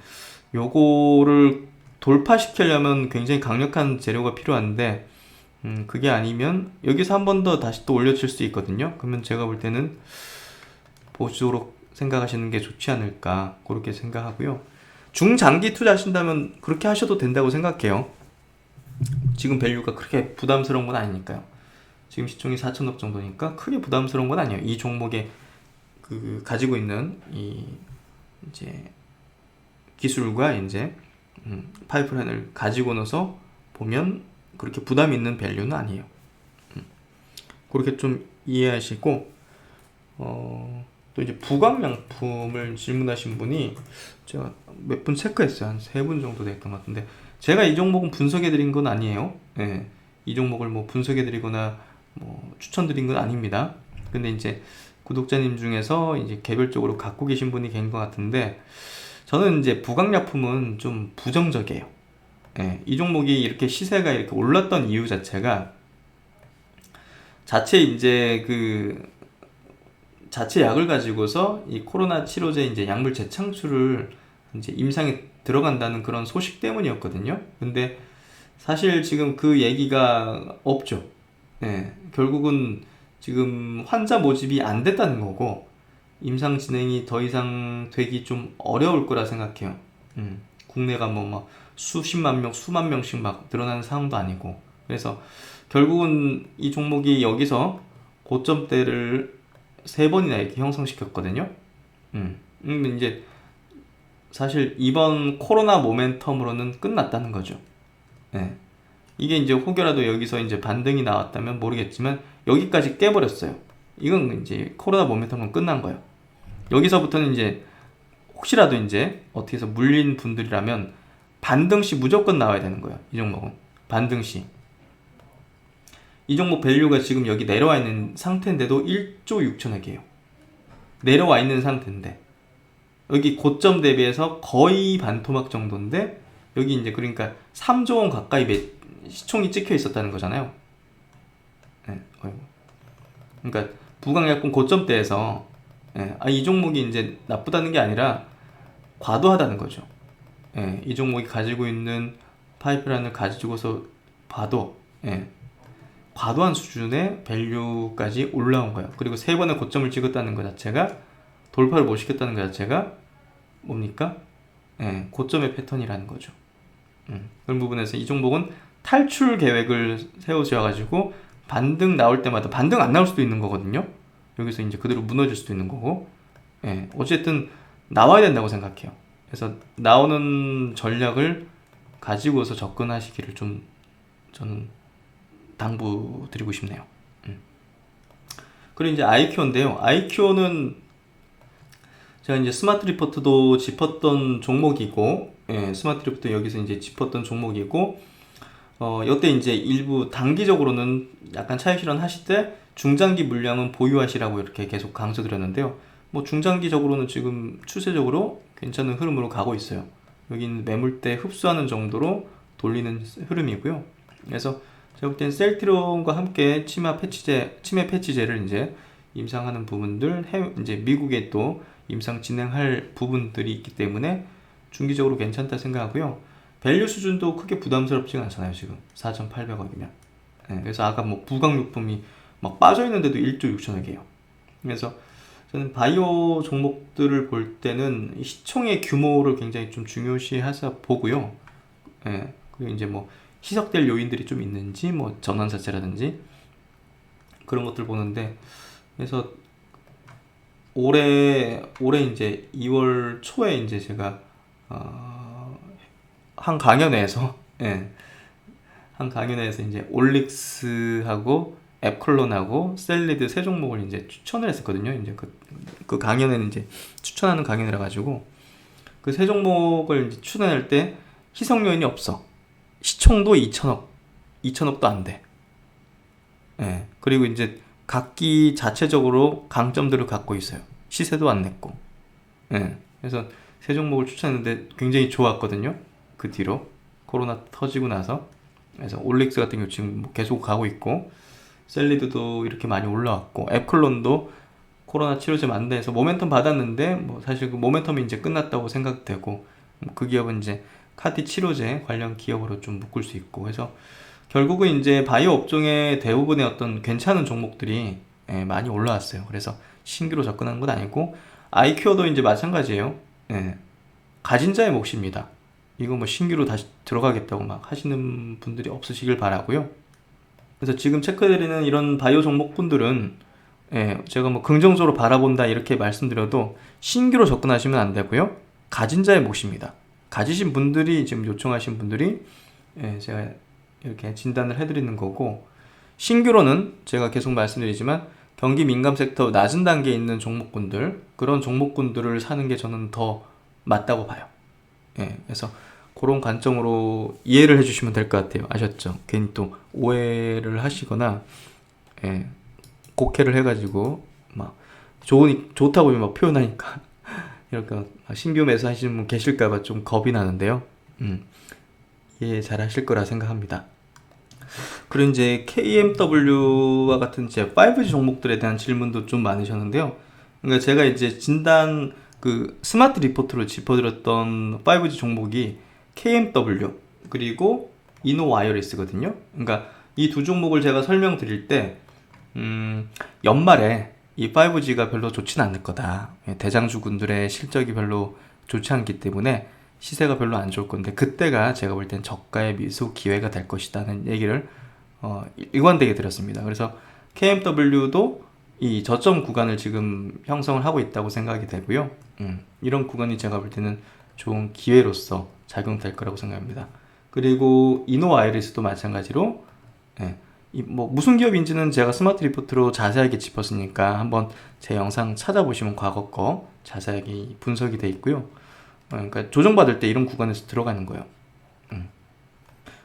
요거를 돌파시키려면 굉장히 강력한 재료가 필요한데, 그게 아니면 여기서 한 번 더 다시 또 올려칠 수 있거든요. 그러면 제가 볼 때는 보수적으로 생각하시는 게 좋지 않을까, 그렇게 생각하고요. 중장기 투자하신다면 그렇게 하셔도 된다고 생각해요. 지금 밸류가 그렇게 부담스러운 건 아니니까요. 지금 시총이 4천억 정도니까 크게 부담스러운 건 아니에요. 이 종목의 그 가지고 있는 이 이제 기술과 이제 파이프라인을 가지고 나서 보면 그렇게 부담 있는 밸류는 아니에요. 그렇게 좀 이해하시고, 또 이제 부강약품을 질문하신 분이 제가 몇 분 체크했어요. 한 3분 정도 됐던 것 같은데, 제가 이 종목은 분석해 드린 건 아니에요. 예, 이 종목을 뭐 분석해 드리거나 뭐 추천드린 건 아닙니다. 근데 이제 구독자님 중에서 이제 개별적으로 갖고 계신 분이 계신 것 같은데, 저는 이제 부강약품은 좀 부정적이에요. 예, 이 종목이 이렇게 시세가 이렇게 올랐던 이유 자체가 자체 이제 자체 약을 가지고서 이 코로나 치료제 이제 약물 재창출을 이제 임상에 들어간다는 그런 소식 때문이었거든요. 근데 사실 지금 그 얘기가 없죠. 예, 결국은 지금 환자 모집이 안 됐다는 거고, 임상 진행이 더 이상 되기 좀 어려울 거라 생각해요. 국내가 막 수십만 명, 수만 명씩 막 늘어나는 상황도 아니고, 그래서 결국은 이 종목이 여기서 고점대를 3번이나 이렇게 형성시켰거든요. 이제 사실 이번 코로나 모멘텀으로는 끝났다는 거죠. 네. 이게 이제 혹여라도 여기서 이제 반등이 나왔다면 모르겠지만 여기까지 깨버렸어요. 이건 이제 코로나 모멘텀은 끝난 거예요. 여기서부터는 이제 혹시라도 이제 어떻게 해서 물린 분들이라면 반등시 무조건 나와야 되는 거예요. 이 종목은 반등시. 이 종목 밸류가 지금 여기 내려와 있는 상태인데도 1조 6천억이에요. 내려와 있는 상태인데 여기 고점 대비해서 거의 반토막 정도인데, 여기 이제 그러니까 3조 원 가까이 시총이 찍혀 있었다는 거잖아요. 네, 그러니까 부강약품 고점대에서, 이 종목이 이제 나쁘다는 게 아니라 과도하다는 거죠. 이 종목이 가지고 있는 파이프라인을 가지고서 봐도 과도한 수준의 밸류까지 올라온 거예요. 그리고 3번의 고점을 찍었다는 것 자체가, 돌파를 못 시켰다는 것 자체가 뭡니까? 고점의 패턴이라는 거죠. 그런 부분에서 이 종목은 탈출 계획을 세우셔가지고 반등 나올 때마다 반등 안 나올 수도 있는 거거든요. 여기서 이제 그대로 무너질 수도 있는 거고, 어쨌든 나와야 된다고 생각해요. 그래서 나오는 전략을 가지고서 접근하시기를 좀 저는 당부드리고 싶네요. 그리고 이제 아이큐어인데요. 아이큐어는 제가 이제 스마트 리포트도 짚었던 종목이고, 스마트 리포트 여기서 이제 짚었던 종목이고, 이때 이제 일부 단기적으로는 약간 차익 실현 하실 때 중장기 물량은 보유하시라고 이렇게 계속 강조드렸는데요. 뭐 중장기적으로는 지금 추세적으로 괜찮은 흐름으로 가고 있어요. 여기는 매물대 흡수하는 정도로 돌리는 흐름이고요. 그래서 제가 볼 땐 셀트론과 함께 치매 패치제를 이제 임상하는 부분들, 이제 미국에 또 임상 진행할 부분들이 있기 때문에 중기적으로 괜찮다 생각하고요. 밸류 수준도 크게 부담스럽지가 않잖아요. 지금 4,800억이면. 그래서 아까 뭐 부강육품이 막 빠져있는데도 1조 6천억이에요. 그래서 저는 바이오 종목들을 볼 때는 시총의 규모를 굉장히 좀 중요시해서 보고요. 그리고 이제 뭐 희석될 요인들이 좀 있는지, 뭐 전환사채라든지 그런 것들 보는데, 그래서 올해 이제 2월 초에 이제 제가 한 강연회에서 이제 올릭스하고 앱클론하고 셀리드 3종목을 이제 추천을 했었거든요. 이제 그 강연에는 이제 추천하는 강연이라 가지고 그 3종목을 이제 추천할 때 희석 요인이 없어. 시총도 2천억도 안 돼. 그리고 이제 각기 자체적으로 강점들을 갖고 있어요. 시세도 안 냈고. 그래서 3종목을 추천했는데 굉장히 좋았거든요. 그 뒤로 코로나 터지고 나서. 그래서 올릭스 같은 경우 지금 뭐 계속 가고 있고, 셀리드도 이렇게 많이 올라왔고, 앱클론도 코로나 치료제 만대해서 모멘텀 받았는데 뭐 사실 그 모멘텀이 이제 끝났다고 생각되고, 그 기업은 이제 카티 치료제 관련 기업으로 좀 묶을 수 있고, 그래서 결국은 이제 바이오 업종의 대부분의 어떤 괜찮은 종목들이 많이 올라왔어요. 그래서 신규로 접근하는 건 아니고, 아이큐어도 이제 마찬가지예요. 가진 자의 몫입니다. 이거 뭐 신규로 다시 들어가겠다고 막 하시는 분들이 없으시길 바라고요. 그래서 지금 체크해드리는 이런 바이오 종목분들은 예, 제가 뭐 긍정적으로 바라본다 이렇게 말씀드려도 신규로 접근하시면 안 되고요. 가진 자의 몫입니다. 가지신 분들이 지금 요청하신 분들이 예, 제가 이렇게 진단을 해드리는 거고, 신규로는 제가 계속 말씀드리지만 경기 민감 섹터 낮은 단계에 있는 종목군들, 그런 종목군들을 사는 게 저는 더 맞다고 봐요. 예, 그래서 그런 관점으로 이해를 해주시면 될 것 같아요. 아셨죠? 괜히 또 오해를 하시거나 예, 곡해를 해가지고 막 좋다고 막 표현하니까 이렇게 막 신규 매수하시는 분 계실까봐 좀 겁이 나는데요. 이해 잘 하실 거라 생각합니다. 그리고 이제 KMW와 같은 제 5G 종목들에 대한 질문도 좀 많으셨는데요. 그러니까 제가 이제 진단 그 스마트 리포트로 짚어드렸던 5G 종목이 KMW 그리고 이노 와이어리스거든요. 그러니까 이 두 종목을 제가 설명드릴 때 연말에 이 5G가 별로 좋지는 않을 거다. 대장주군들의 실적이 별로 좋지 않기 때문에 시세가 별로 안 좋을 건데, 그때가 제가 볼 땐 저가의 미수 기회가 될 것이다는 얘기를 일관되게 드렸습니다. 그래서 KMW도 이 저점 구간을 지금 형성을 하고 있다고 생각이 되고요. 이런 구간이 제가 볼 때는 좋은 기회로서 작용될 거라고 생각합니다. 그리고 이노아이리스도 마찬가지로 예, 뭐 무슨 기업인지는 제가 스마트 리포트로 자세하게 짚었으니까 한번 제 영상 찾아보시면 과거 거 자세하게 분석이 돼 있고요. 그러니까 조정받을 때 이런 구간에서 들어가는 거예요.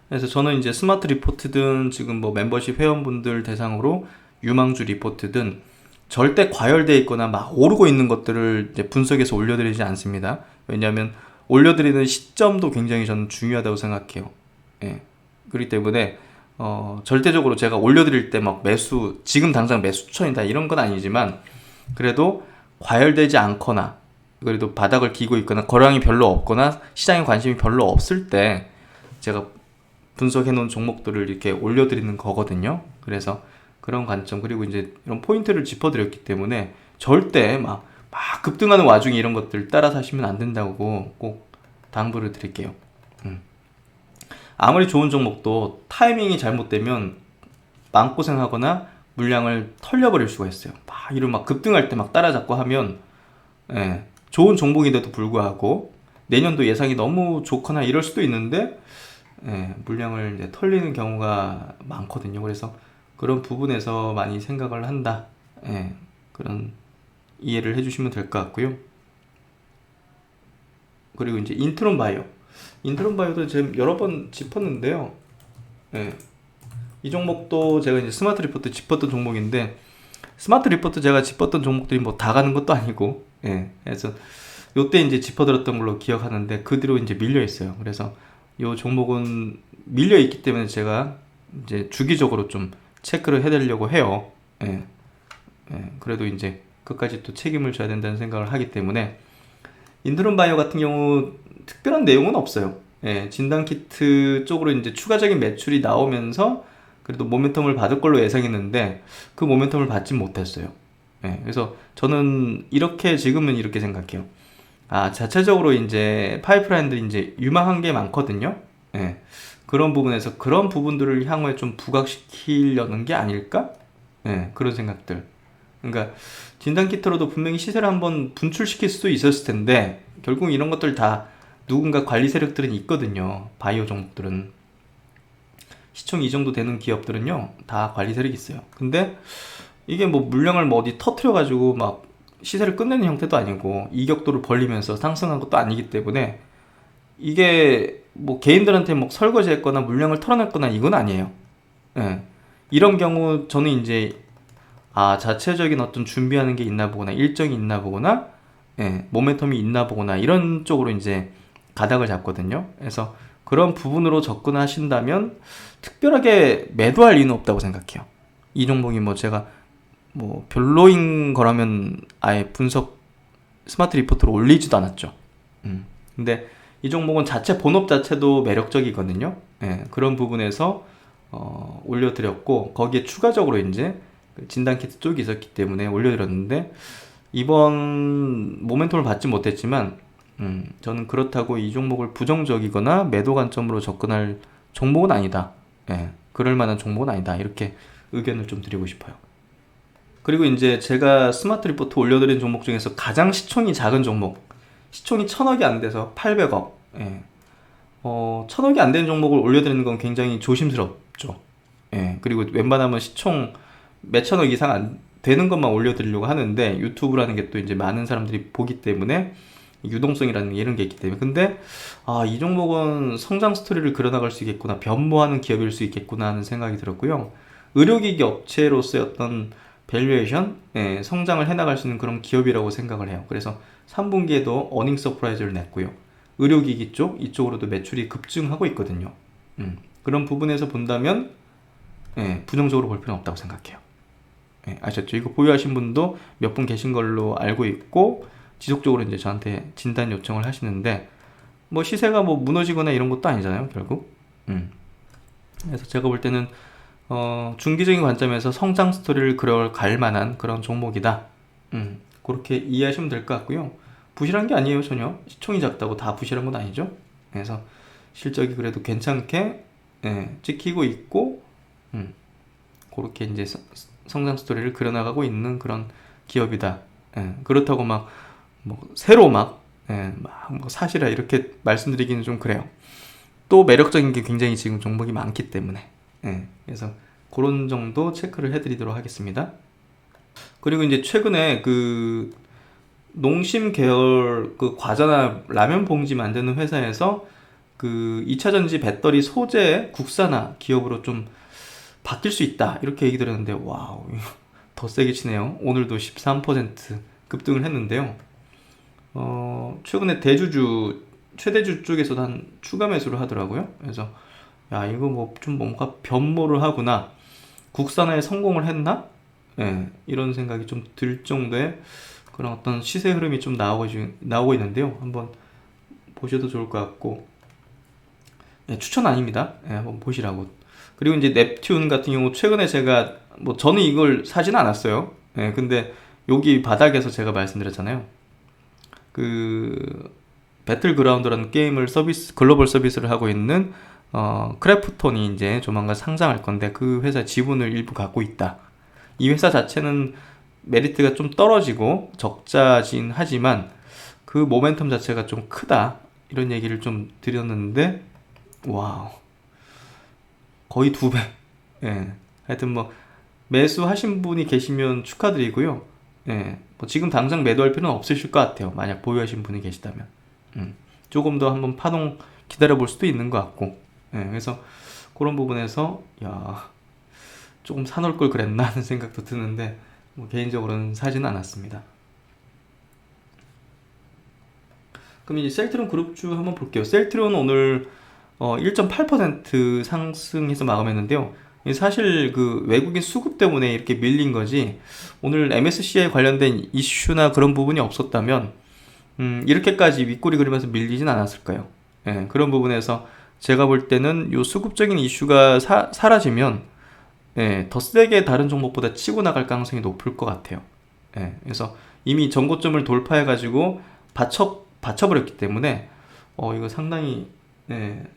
그래서 저는 이제 스마트 리포트든 지금 뭐 멤버십 회원분들 대상으로 유망주 리포트든 절대 과열되어 있거나 막 오르고 있는 것들을 이제 분석해서 올려드리지 않습니다. 왜냐하면 올려드리는 시점도 굉장히 저는 중요하다고 생각해요. 예. 그렇기 때문에 절대적으로 제가 올려드릴 때 막 매수, 지금 당장 매수 추천이다 이런 건 아니지만, 그래도 과열되지 않거나 그래도 바닥을 기고 있거나 거래량이 별로 없거나 시장에 관심이 별로 없을 때 제가 분석해 놓은 종목들을 이렇게 올려드리는 거거든요. 그래서 그런 관점, 그리고 이제 이런 포인트를 짚어드렸기 때문에 절대 막 급등하는 와중에 이런 것들 따라 사시면 안 된다고 꼭 당부를 드릴게요. 아무리 좋은 종목도 타이밍이 잘못되면 마음고생하거나 물량을 털려버릴 수가 있어요. 막 급등할 때 막 따라잡고 하면 예, 좋은 종목인데도 불구하고 내년도 예상이 너무 좋거나 이럴 수도 있는데 예, 물량을 이제 털리는 경우가 많거든요. 그래서 그런 부분에서 많이 생각을 한다. 예, 그런 이해를 해주시면 될 것 같고요. 그리고 이제 인트론 바이오. 인트론 바이오도 지금 여러 번 짚었는데요. 예, 이 종목도 제가 이제 스마트 리포트 짚었던 종목인데, 스마트 리포트 제가 짚었던 종목들이 뭐 다 가는 것도 아니고, 예, 그래서 요때 이제 짚어드렸던 걸로 기억하는데 그 뒤로 이제 밀려 있어요. 그래서 요 종목은 밀려 있기 때문에 제가 이제 주기적으로 좀 체크를 해드리려고 해요. 예, 예, 그래도 이제 끝까지 또 책임을 져야 된다는 생각을 하기 때문에 인드론 바이오 같은 경우 특별한 내용은 없어요. 예, 진단키트 쪽으로 이제 추가적인 매출이 나오면서 그래도 모멘텀을 받을 걸로 예상했는데 그 모멘텀을 받지 못했어요. 예, 그래서 저는 이렇게 지금은 이렇게 생각해요. 자체적으로 이제 파이프라인들이 이제 유망한 게 많거든요. 예, 그런 부분에서 그런 부분들을 향후에 좀 부각시키려는 게 아닐까? 예, 그런 생각들. 그러니까 진단키트로도 분명히 시세를 한번 분출시킬 수도 있었을 텐데 결국 이런 것들 다 누군가 관리 세력들은 있거든요. 바이오 종목들은 시총 이 정도 되는 기업들은요 다 관리 세력이 있어요. 근데 이게 뭐 물량을 뭐 어디 터트려 가지고 막 시세를 끝내는 형태도 아니고 이격도를 벌리면서 상승한 것도 아니기 때문에 이게 뭐 개인들한테 뭐 설거지했거나 물량을 털어냈거나 이건 아니에요. 예. 이런 경우 저는 이제 자체적인 어떤 준비하는 게 있나 보거나 일정이 있나 보거나 예, 모멘텀이 있나 보거나 이런 쪽으로 이제 가닥을 잡거든요. 그래서 그런 부분으로 접근하신다면 특별하게 매도할 이유는 없다고 생각해요. 이 종목이 뭐 제가 뭐 별로인 거라면 아예 분석 스마트 리포트로 올리지도 않았죠. 근데 이 종목은 자체 본업 자체도 매력적이거든요. 예, 그런 부분에서 올려드렸고 거기에 추가적으로 이제 진단키트 쪽이 있었기 때문에 올려드렸는데 이번 모멘텀을 받지 못했지만 저는 그렇다고 이 종목을 부정적이거나 매도 관점으로 접근할 종목은 아니다. 예, 그럴 만한 종목은 아니다. 이렇게 의견을 좀 드리고 싶어요. 그리고 이제 제가 스마트 리포트 올려드린 종목 중에서 가장 시총이 작은 종목, 시총이 1000억이 안 돼서 800억. 예. 1000억이 안 되는 종목을 올려드리는 건 굉장히 조심스럽죠. 예. 그리고 웬만하면 시총 몇천억 이상 안 되는 것만 올려드리려고 하는데, 유튜브라는 게 또 이제 많은 사람들이 보기 때문에, 유동성이라는 이런 게 있기 때문에. 근데 이 종목은 성장 스토리를 그려나갈 수 있겠구나, 변모하는 기업일 수 있겠구나 하는 생각이 들었고요. 의료기기 업체로서의 어떤 밸류에이션, 성장을 해나갈 수 있는 그런 기업이라고 생각을 해요. 그래서 3분기에도 어닝 서프라이즈를 냈고요. 의료기기 쪽, 이쪽으로도 매출이 급증하고 있거든요. 그런 부분에서 본다면 부정적으로 볼 필요는 없다고 생각해요. 아셨죠? 이거 보유하신 분도 몇 분 계신 걸로 알고 있고, 지속적으로 이제 저한테 진단 요청을 하시는데, 뭐 시세가 뭐 무너지거나 이런 것도 아니잖아요, 결국. 그래서 제가 볼 때는 중기적인 관점에서 성장 스토리를 그려갈 만한 그런 종목이다. 그렇게 이해하시면 될 것 같고요. 부실한 게 아니에요, 전혀. 시총이 작다고 다 부실한 건 아니죠. 그래서 실적이 그래도 괜찮게 찍히고 있고, 그렇게 이제 성장 스토리를 그려나가고 있는 그런 기업이다. 그렇다고 막 뭐 새로 막 뭐 사시라 이렇게 말씀드리기는 좀 그래요. 또 매력적인 게 굉장히 지금 종목이 많기 때문에. 그래서 그런 정도 체크를 해드리도록 하겠습니다. 그리고 이제 최근에 그 농심 계열 그 과자나 라면 봉지 만드는 회사에서 그 2차전지 배터리 소재 국산화 기업으로 좀 바뀔 수 있다, 이렇게 얘기 들었는데, 와우, 더 세게 치네요. 오늘도 13% 급등을 했는데요. 최근에 대주주, 최대주 쪽에서도 한 추가 매수를 하더라고요. 그래서 야, 이거 뭐 좀 뭔가 변모를 하구나, 국산화에 성공을 했나? 이런 생각이 좀 들 정도의 그런 어떤 시세 흐름이 좀 나오고 있는데요. 한번 보셔도 좋을 것 같고, 추천 아닙니다. 한번 보시라고. 그리고 이제 넵튠 같은 경우 최근에 제가 뭐 저는 이걸 사지는 않았어요. 근데 여기 바닥에서 제가 말씀드렸잖아요. 그 배틀그라운드라는 게임을 글로벌 서비스를 하고 있는 크래프톤이 이제 조만간 상장할 건데, 그 회사 지분을 일부 갖고 있다. 이 회사 자체는 메리트가 좀 떨어지고 적자진 하지만 그 모멘텀 자체가 좀 크다, 이런 얘기를 좀 드렸는데, 와우, 거의 2배. 하여튼 뭐 매수하신 분이 계시면 축하드리고요. 뭐 지금 당장 매도할 필요는 없으실 것 같아요, 만약 보유하신 분이 계시다면. 조금 더 한번 파동 기다려 볼 수도 있는 것 같고. 그래서 그런 부분에서 야, 조금 사놓을 걸 그랬나 하는 생각도 드는데, 뭐 개인적으로는 사지는 않았습니다. 그럼 이제 셀트론 그룹주 한번 볼게요. 셀트론 오늘 1.8% 상승해서 마감했는데요. 사실 그 외국인 수급 때문에 이렇게 밀린 거지, 오늘 MSCI 관련된 이슈나 그런 부분이 없었다면 이렇게까지 윗꼬리 그리면서 밀리진 않았을 거예요. 그런 부분에서 제가 볼 때는 요 수급적인 이슈가 사라지면 더 세게 다른 종목보다 치고 나갈 가능성이 높을 것 같아요. 그래서 이미 전고점을 돌파해 가지고 받쳐버렸기 때문에 이거 상당히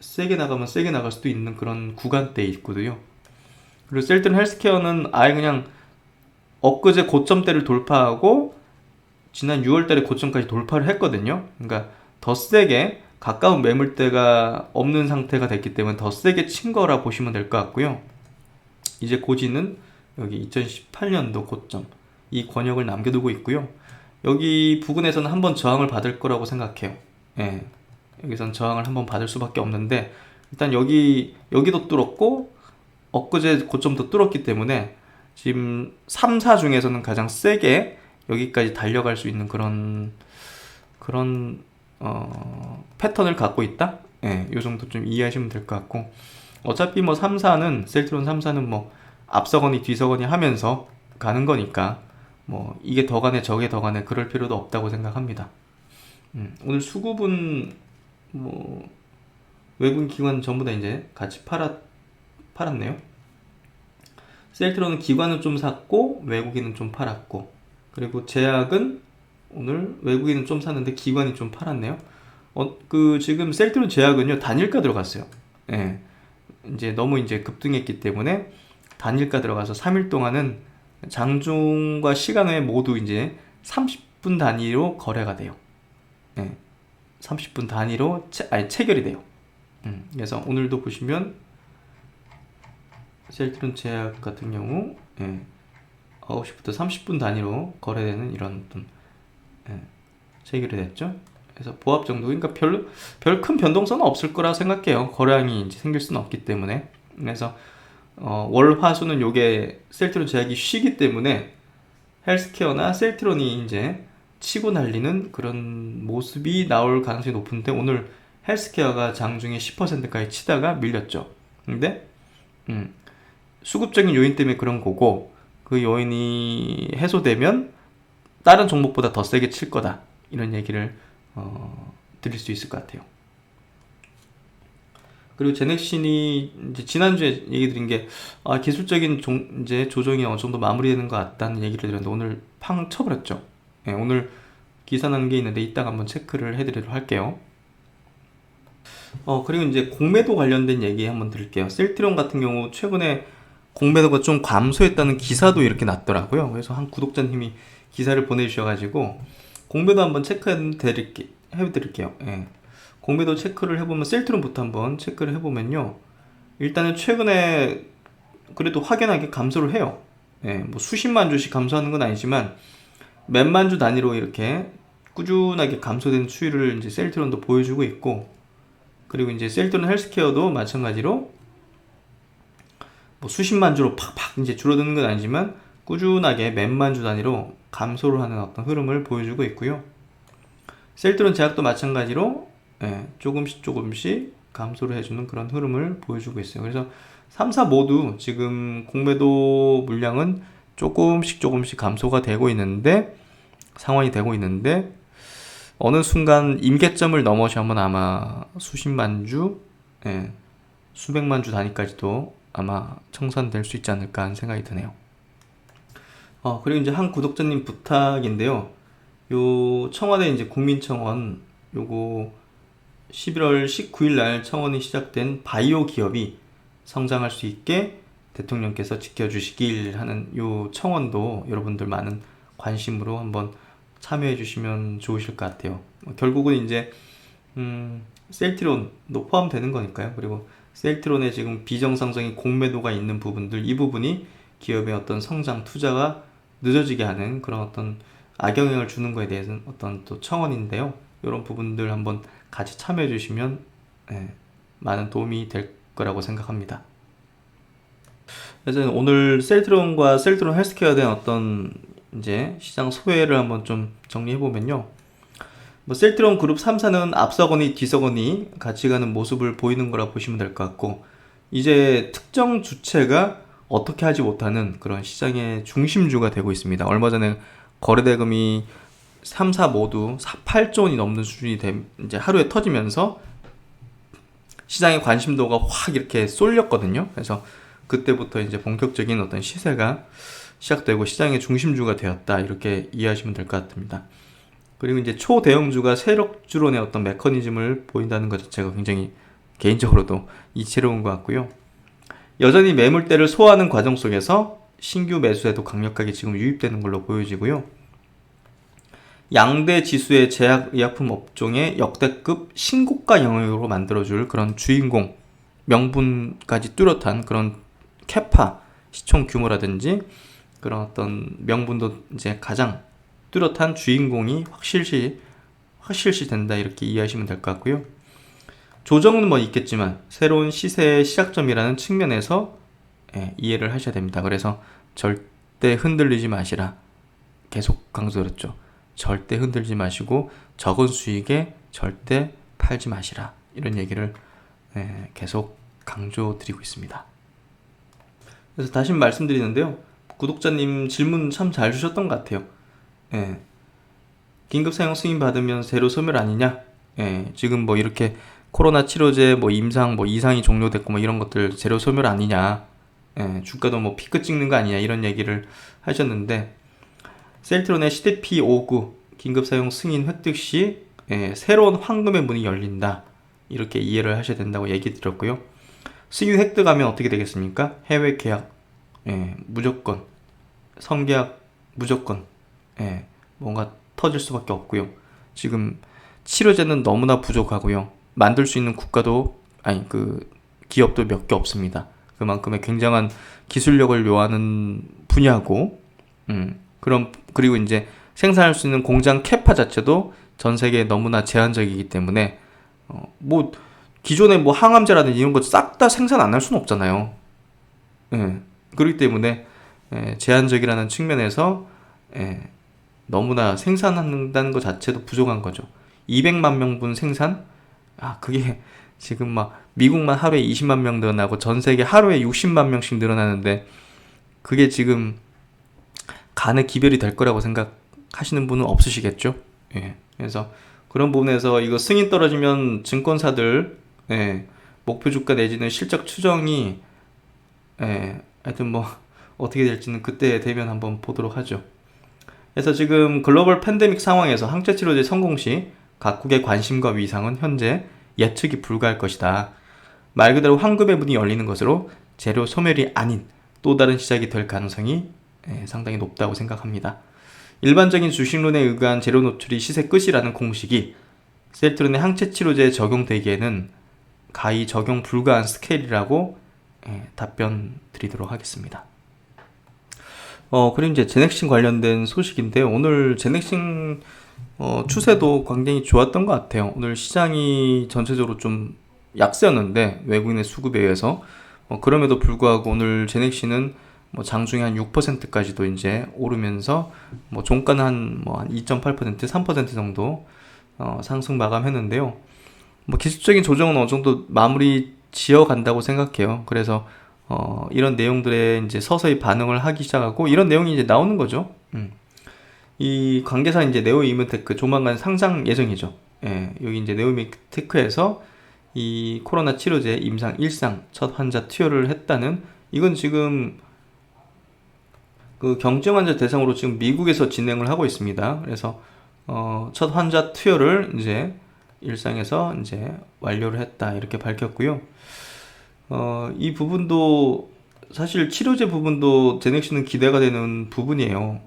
세게 나가면 세게 나갈 수도 있는 그런 구간대에 있거든요. 그리고 셀트론 헬스케어는 아예 그냥 엊그제 고점대를 돌파하고 지난 6월달에 고점까지 돌파를 했거든요. 그러니까 더 세게 가까운 매물대가 없는 상태가 됐기 때문에 더 세게 친 거라 보시면 될 것 같고요. 이제 고지는 여기 2018년도 고점, 이 권역을 남겨두고 있고요. 여기 부근에서는 한번 저항을 받을 거라고 생각해요. 여기선 저항을 한번 받을 수밖에 없는데, 일단 여기도 뚫었고 엊그제 고점도 뚫었기 때문에 지금 3, 4 중에서는 가장 세게 여기까지 달려갈 수 있는 그런 패턴을 갖고 있다? 요 정도 좀 이해하시면 될 것 같고, 어차피 뭐 3, 4는 셀트론 3, 4는 뭐 앞서거니 뒤서거니 하면서 가는 거니까 뭐 이게 더 가네 저게 더 가네 그럴 필요도 없다고 생각합니다. 오늘 수급은 뭐 외국인 기관 전부 다 이제 같이 팔았네요. 셀트론은 기관은 좀 샀고 외국인은 좀 팔았고, 그리고 제약은 오늘 외국인은 좀 샀는데 기관이 좀 팔았네요. 지금 셀트론 제약은요 단일가 들어갔어요. 이제 너무 이제 급등했기 때문에 단일가 들어가서 3일 동안은 장중과 시간외 모두 이제 30분 단위로 거래가 돼요. 30분 단위로 체결이 돼요. 그래서 오늘도 보시면 셀트론 제약 같은 경우 9시부터 30분 단위로 거래되는 이런 어떤 체결이 됐죠. 그래서 보합 정도, 그러니까 별 큰 변동성은 없을 거라 생각해요. 거래량이 이제 생길 수는 없기 때문에. 그래서 월, 화, 수는 요게 셀트론 제약이 쉬기 때문에 헬스케어나 셀트론이 이제 치고 날리는 그런 모습이 나올 가능성이 높은데, 오늘 헬스케어가 장중에 10%까지 치다가 밀렸죠. 근데 수급적인 요인 때문에 그런 거고, 그 요인이 해소되면 다른 종목보다 더 세게 칠 거다, 이런 얘기를 드릴 수 있을 것 같아요. 그리고 제넥신이 이제 지난주에 얘기 드린 게 기술적인 이제 조정이 어느 정도 마무리되는 것 같다는 얘기를 드렸는데, 오늘 팡 쳐버렸죠. 오늘 기사 난 게 있는데 이따가 한번 체크를 해드리도록 할게요. 그리고 이제 공매도 관련된 얘기 한번 드릴게요. 셀트론 같은 경우 최근에 공매도가 좀 감소했다는 기사도 이렇게 났더라고요. 그래서 한 구독자님이 기사를 보내주셔가지고 공매도 한번 해드릴게요. 공매도 체크를 해보면, 셀트론부터 한번 체크를 해보면요, 일단은 최근에 그래도 확연하게 감소를 해요. 뭐 수십만 주씩 감소하는 건 아니지만 몇만 주 단위로 이렇게 꾸준하게 감소된 추이를 이제 셀트론도 보여주고 있고, 그리고 이제 셀트론 헬스케어도 마찬가지로 뭐 수십만 주로 팍팍 이제 줄어드는 건 아니지만 꾸준하게 몇만 주 단위로 감소를 하는 어떤 흐름을 보여주고 있고요. 셀트론 제약도 마찬가지로 조금씩 감소를 해주는 그런 흐름을 보여주고 있어요. 그래서 3사 모두 지금 공매도 물량은 조금씩 감소가 되고 있는데, 상환이 되고 있는데, 어느 순간 임계점을 넘어서면 아마 수십만 주, 수백만 주 단위까지도 아마 청산될 수 있지 않을까 하는 생각이 드네요. 그리고 이제 한 구독자님 부탁인데요. 요 청와대 이제 국민청원, 요거 11월 19일 날 청원이 시작된 바이오 기업이 성장할 수 있게 대통령께서 지켜주시길 하는 요 청원도 여러분들 많은 관심으로 한번 참여해 주시면 좋으실 것 같아요. 결국은 이제 셀트론도 포함되는 거니까요. 그리고 셀트론에 지금 비정상적인 공매도가 있는 부분들, 이 부분이 기업의 어떤 성장, 투자가 늦어지게 하는 그런 어떤 악영향을 주는 거에 대해서는 어떤 또 청원인데요. 이런 부분들 한번 같이 참여해 주시면 많은 도움이 될 거라고 생각합니다. 그래서 오늘 셀트론과 셀트론 헬스케어에 대한 어떤 이제 시장 소외를 한번 좀 정리해 보면요. 뭐 셀트론 그룹 3사는 앞서거니 뒤서거니 같이 가는 모습을 보이는 거라 보시면 될 것 같고, 이제 특정 주체가 어떻게 하지 못하는 그런 시장의 중심주가 되고 있습니다. 얼마 전에 거래대금이 3사 모두 8조 원이 넘는 수준이 이제 하루에 터지면서 시장의 관심도가 확 이렇게 쏠렸거든요. 그래서 그때부터 이제 본격적인 어떤 시세가 시작되고 시장의 중심주가 되었다, 이렇게 이해하시면 될 것 같습니다. 그리고 이제 초대형주가 세력주론의 어떤 메커니즘을 보인다는 것 자체가 굉장히 개인적으로도 이채로운 것 같고요. 여전히 매물대를 소화하는 과정 속에서 신규 매수에도 강력하게 지금 유입되는 걸로 보여지고요. 양대 지수의 제약의약품 업종의 역대급 신고가 영역으로 만들어줄 그런 주인공, 명분까지 뚜렷한 그런 캐파, 시총 규모라든지 그런 어떤 명분도 이제 가장 뚜렷한 주인공이 확실시 된다, 이렇게 이해하시면 될 것 같고요. 조정은 뭐 있겠지만 새로운 시세의 시작점이라는 측면에서 이해를 하셔야 됩니다. 그래서 절대 흔들리지 마시라, 계속 강조드렸죠. 절대 흔들지 마시고 적은 수익에 절대 팔지 마시라, 이런 얘기를 계속 강조드리고 있습니다. 그래서 다시 말씀드리는데요, 구독자님 질문 참 잘 주셨던 것 같아요. 긴급 사용 승인 받으면 세로 소멸 아니냐? 지금 뭐 이렇게 코로나 치료제 뭐 임상 뭐 이상이 종료됐고 뭐 이런 것들 제로 소멸 아니냐? 주가도 뭐 피크 찍는 거 아니냐, 이런 얘기를 하셨는데, 셀트론의 CDP59 긴급 사용 승인 획득 시 새로운 황금의 문이 열린다, 이렇게 이해를 하셔야 된다고 얘기 드렸고요. 승인 획득하면 어떻게 되겠습니까? 해외 계약 무조건 성계약 무조건 뭔가 터질 수밖에 없고요. 지금 치료제는 너무나 부족하고요. 만들 수 있는 국가도 기업도 몇 개 없습니다. 그만큼의 굉장한 기술력을 요하는 분야고, 그리고 이제 생산할 수 있는 공장 캐파 자체도 전 세계에 너무나 제한적이기 때문에 기존의 항암제라든지 이런 거 싹 다 생산 안 할 수는 없잖아요. 그렇기 때문에 제한적이라는 측면에서 너무나 생산한다는 것 자체도 부족한 거죠. 200만 명분 생산? 그게 지금 미국만 하루에 20만 명 늘어나고 전 세계 하루에 60만 명씩 늘어나는데 그게 지금 간의 기별이 될 거라고 생각하시는 분은 없으시겠죠? 그래서 그런 부분에서 이거 승인 떨어지면 증권사들 목표 주가 내지는 실적 추정이 하여튼 어떻게 될지는 그때 되면 한번 보도록 하죠. 그래서 지금 글로벌 팬데믹 상황에서 항체 치료제 성공 시 각국의 관심과 위상은 현재 예측이 불가할 것이다. 말 그대로 황금의 문이 열리는 것으로 재료 소멸이 아닌 또 다른 시작이 될 가능성이 상당히 높다고 생각합니다. 일반적인 주식론에 의한 재료 노출이 시세 끝이라는 공식이 셀트론의 항체 치료제에 적용되기에는 가히 적용 불가한 스케일이라고 답변 드리도록 하겠습니다. 그리고 이제 제넥신 관련된 소식인데요. 오늘 제넥신 추세도 굉장히 좋았던 것 같아요. 오늘 시장이 전체적으로 좀 약세였는데 외국인의 수급에 의해서 그럼에도 불구하고 오늘 제넥신은 장중에 한 6%까지도 이제 오르면서 종가는 한 2.8%, 3% 정도 상승 마감했는데요. 기술적인 조정은 어느 정도 마무리 지어 간다고 생각해요. 그래서 이런 내용들에 이제 서서히 반응을 하기 시작하고 이런 내용이 이제 나오는 거죠. 이 관계사 이제 네오이문테크 조만간 상장 예정이죠. 여기 이제 네오이문테크에서 이 코로나 치료제 임상 1상 첫 환자 투여를 했다는 이건 지금 그 경증 환자 대상으로 지금 미국에서 진행을 하고 있습니다. 그래서 첫 환자 투여를 이제 일상에서 이제 완료를 했다 이렇게 밝혔고요. 이 부분도 사실 치료제 부분도 제넥신은 기대가 되는 부분이에요.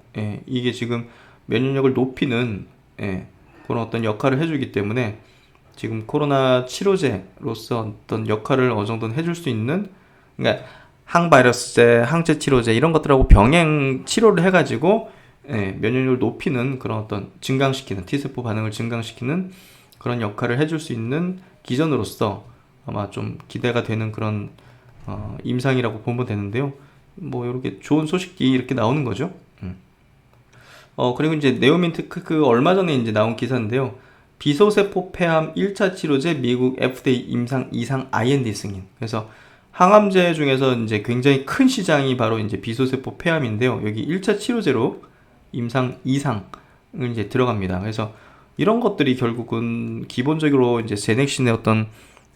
이게 지금 면역력을 높이는 그런 어떤 역할을 해주기 때문에 지금 코로나 치료제로서 어떤 역할을 어느 정도는 해줄 수 있는, 그러니까 항바이러스제, 항체 치료제 이런 것들하고 병행 치료를 해가지고 면역력을 높이는 그런 어떤 증강시키는 T세포 반응을 증강시키는 그런 역할을 해줄 수 있는 기전으로서 아마 좀 기대가 되는 그런 임상이라고 보면 되는데요. 이렇게 좋은 소식이 이렇게 나오는 거죠. 그리고 이제 네오민테크 얼마 전에 이제 나온 기사인데요. 비소세포 폐암 1차 치료제 미국 FDA 임상 2상 IND 승인. 그래서 항암제 중에서 이제 굉장히 큰 시장이 바로 이제 비소세포 폐암인데요. 여기 1차 치료제로 임상 2상을 이제 들어갑니다. 그래서 이런 것들이 결국은 기본적으로 이제 제넥신의 어떤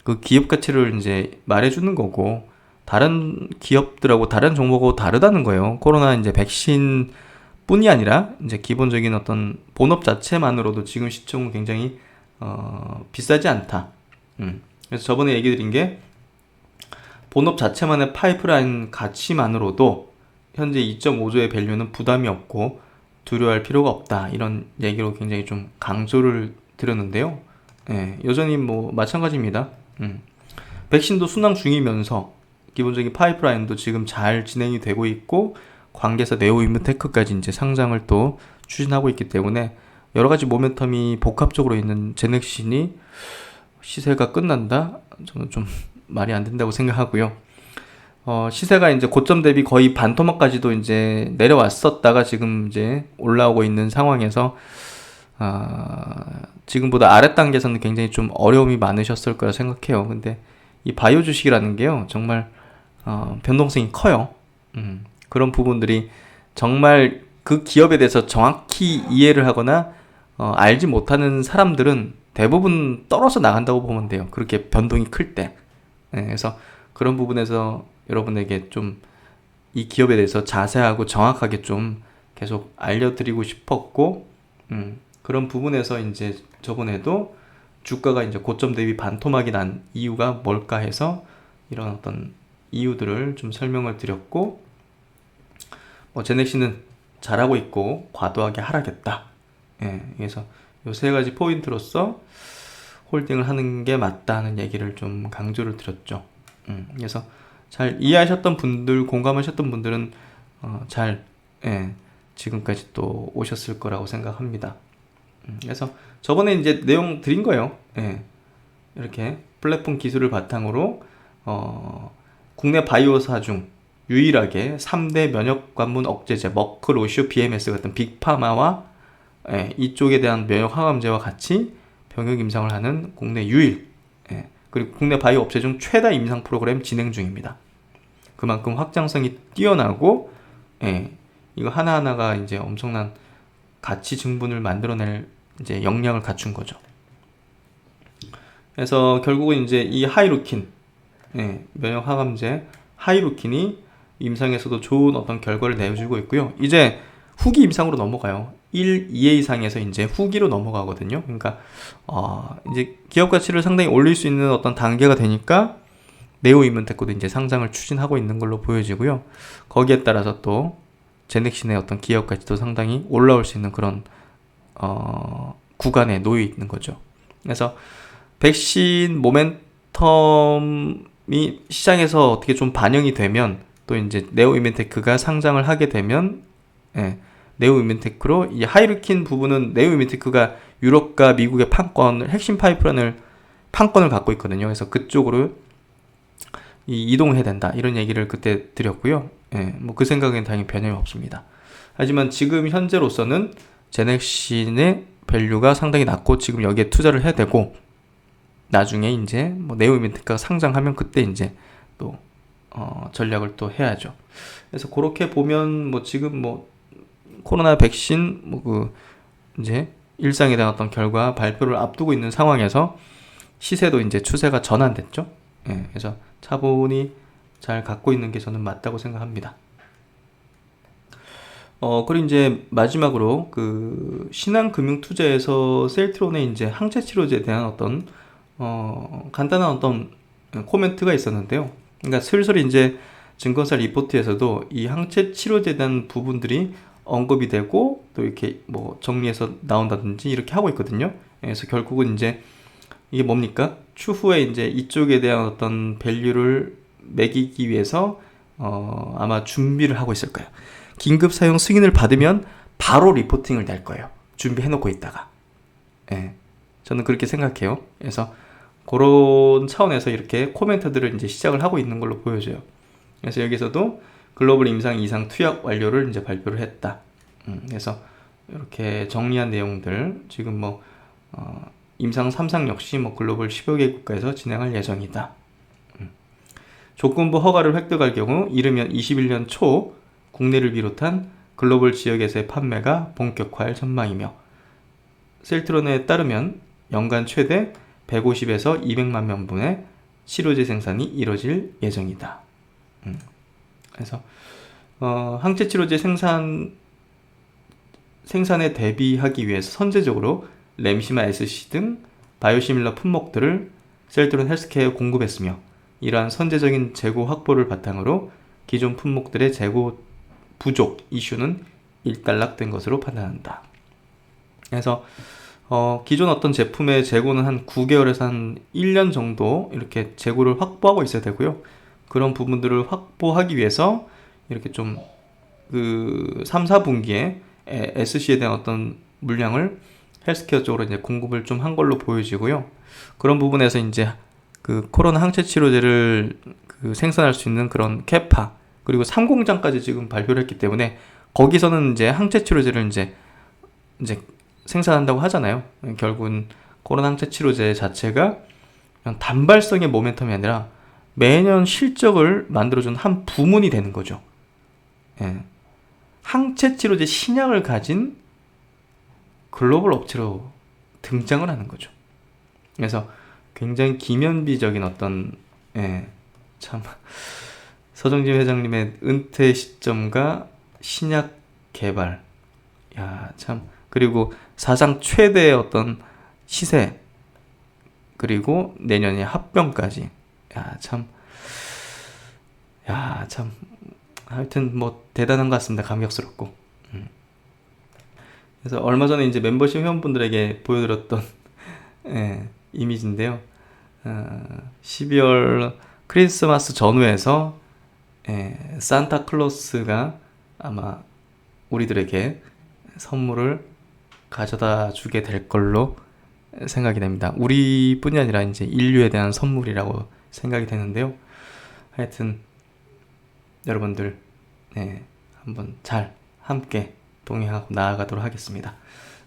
그 기업 가치를 이제 말해주는 거고, 다른 기업들하고 다른 종목하고 다르다는 거예요. 코로나 이제 백신 뿐이 아니라 이제 기본적인 어떤 본업 자체만으로도 지금 시총은 굉장히 비싸지 않다. 그래서 저번에 얘기 드린 게 본업 자체만의 파이프라인 가치만으로도 현재 2.5조의 밸류는 부담이 없고 두려워할 필요가 없다. 이런 얘기로 굉장히 좀 강조를 드렸는데요. 여전히 마찬가지입니다. 백신도 순항 중이면서 기본적인 파이프라인도 지금 잘 진행이 되고 있고 관계사 네오이문테크까지 이제 상장을 또 추진하고 있기 때문에 여러 가지 모멘텀이 복합적으로 있는 제넥신이 시세가 끝난다? 저는 좀 말이 안 된다고 생각하고요. 시세가 이제 고점 대비 거의 반토막까지도 이제 내려왔었다가 지금 이제 올라오고 있는 상황에서 지금보다 아래 단계에서는 굉장히 좀 어려움이 많으셨을 거라 생각해요. 근데 이 바이오 주식이라는 게요, 정말 변동성이 커요. 그런 부분들이 정말 그 기업에 대해서 정확히 이해를 하거나 알지 못하는 사람들은 대부분 떨어져 나간다고 보면 돼요. 그렇게 변동이 클 때. 그래서 그런 부분에서 여러분에게 좀 이 기업에 대해서 자세하고 정확하게 좀 계속 알려드리고 싶었고, 그런 부분에서 이제 저번에도 주가가 이제 고점 대비 반토막이 난 이유가 뭘까 해서 이런 어떤 이유들을 좀 설명을 드렸고, 제넥시는 잘하고 있고 과도하게 하락했다. 그래서 요 세 가지 포인트로서 홀딩을 하는 게 맞다는 얘기를 좀 강조를 드렸죠. 그래서 잘 이해하셨던 분들, 공감하셨던 분들은 잘 지금까지 또 오셨을 거라고 생각합니다. 그래서 저번에 이제 내용 드린 거예요. 이렇게 플랫폼 기술을 바탕으로 국내 바이오사 중 유일하게 3대 면역 관문 억제제 머크, 로슈, BMS 같은 빅파마와 이쪽에 대한 면역 항암제와 같이 병역 임상을 하는 국내 유일, 그리고 국내 바이오 업체 중 최다 임상 프로그램 진행 중입니다. 그만큼 확장성이 뛰어나고 이거 하나하나가 이제 엄청난 가치 증분을 만들어낼 이제 역량을 갖춘 거죠. 그래서 결국은 이제 이 하이루킨, 면역 항암제 하이루킨이 임상에서도 좋은 어떤 결과를 내주고 있고요. 이제 후기 임상으로 넘어가요. 1, 2회 이상에서 이제 후기로 넘어가거든요. 그러니까 이제 기업 가치를 상당히 올릴 수 있는 어떤 단계가 되니까 네오이문테크도 이제 상장을 추진하고 있는 걸로 보여지고요. 거기에 따라서 또 제넥신의 어떤 기업 가치도 상당히 올라올 수 있는 그런 구간에 놓여 있는 거죠. 그래서 백신 모멘텀이 시장에서 어떻게 좀 반영이 되면 또 이제 네오이문테크가 상장을 하게 되면 네오이문테크로 이 하이루킨 부분은 네오이문테크가 유럽과 미국의 핵심 판권을 갖고 있거든요. 그래서 그쪽으로 이동해야 된다 이런 얘기를 그때 드렸고요. 뭐 그 생각엔 당연히 변함이 없습니다. 하지만 지금 현재로서는 제넥신의 밸류가 상당히 낮고 지금 여기에 투자를 해야 되고 나중에 이제 뭐 네오이문테크가 상장하면 그때 이제 또 전략을 또 해야죠. 그래서 그렇게 보면 뭐 지금 뭐 코로나 백신 이제 일상에 대한 어떤 결과 발표를 앞두고 있는 상황에서 시세도 이제 추세가 전환됐죠. 그래서 차분히 잘 갖고 있는 게 저는 맞다고 생각합니다. 그리고 이제 마지막으로 그 신한금융투자에서 셀트론의 이제 항체치료제에 대한 어떤 간단한 어떤 코멘트가 있었는데요. 그러니까 슬슬 이제 증권사 리포트에서도 이 항체치료제에 대한 부분들이 언급이 되고 또 이렇게 뭐 정리해서 나온다든지 이렇게 하고 있거든요. 그래서 결국은 이제 이게 뭡니까? 추후에 이제 이쪽에 대한 어떤 밸류를 매기기 위해서 아마 준비를 하고 있을 거예요. 긴급 사용 승인을 받으면 바로 리포팅을 낼 거예요. 준비해놓고 있다가. 저는 그렇게 생각해요. 그래서 그런 차원에서 이렇게 코멘트들을 이제 시작을 하고 있는 걸로 보여져요. 그래서 여기서도 글로벌 임상 이상 투약 완료를 이제 발표를 했다. 그래서 이렇게 정리한 내용들 지금 뭐 임상 3상 역시 뭐 글로벌 10여 개 국가에서 진행할 예정이다. 조건부 허가를 획득할 경우 이르면 21년 초 국내를 비롯한 글로벌 지역에서의 판매가 본격화할 전망이며 셀트론에 따르면 연간 최대 150에서 200만 명분의 치료제 생산이 이뤄질 예정이다. 그래서 항체 치료제 생산에 대비하기 위해서 선제적으로 램시마 SC 등 바이오시밀러 품목들을 셀트론 헬스케어에 공급했으며 이러한 선제적인 재고 확보를 바탕으로 기존 품목들의 재고 부족 이슈는 일단락된 것으로 판단한다. 그래서 기존 어떤 제품의 재고는 한 9개월에서 한 1년 정도 이렇게 재고를 확보하고 있어야 되고요. 그런 부분들을 확보하기 위해서 이렇게 좀 그 3, 4분기에 SC에 대한 어떤 물량을 헬스케어 쪽으로 이제 공급을 좀 한 걸로 보여지고요. 그런 부분에서 이제 그 코로나 항체 치료제를 그 생산할 수 있는 그런 캐파 그리고 3공장까지 지금 발표를 했기 때문에 거기서는 이제 항체 치료제를 이제 생산한다고 하잖아요. 결국은 코로나 항체 치료제 자체가 그냥 단발성의 모멘텀이 아니라 매년 실적을 만들어준 한 부문이 되는 거죠. 항체 치료제 신약을 가진 글로벌 업체로 등장을 하는 거죠. 그래서 굉장히 기면비적인 어떤 참 서정진 회장님의 은퇴 시점과 신약 개발 참 그리고 사상 최대의 어떤 시세 그리고 내년에 합병까지 참 하여튼 뭐 대단한 것 같습니다. 감격스럽고. 그래서 얼마 전에 이제 멤버십 회원분들에게 보여드렸던 이미지인데요. 12월 크리스마스 전후에서 산타클로스가 아마 우리들에게 선물을 가져다 주게 될 걸로 생각이 됩니다. 우리뿐이 아니라 이제 인류에 대한 선물이라고 생각이 되는데요. 하여튼 여러분들 한번 잘 함께 동행하고 나아가도록 하겠습니다.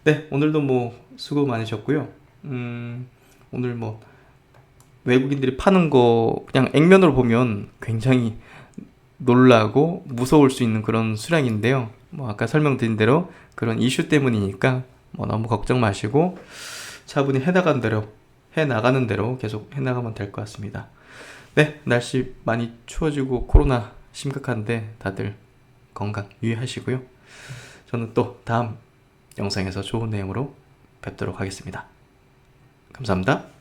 네, 오늘도 뭐 수고 많으셨고요. 오늘 뭐 외국인들이 파는 거 그냥 액면으로 보면 굉장히 놀라고 무서울 수 있는 그런 수량인데요. 뭐 아까 설명드린 대로 그런 이슈 때문이니까 뭐 너무 걱정 마시고 차분히 해나가는 대로 계속 해나가면 될 것 같습니다. 네, 날씨 많이 추워지고 코로나 심각한데 다들 건강 유의하시고요. 저는 또 다음 영상에서 좋은 내용으로 뵙도록 하겠습니다. 감사합니다.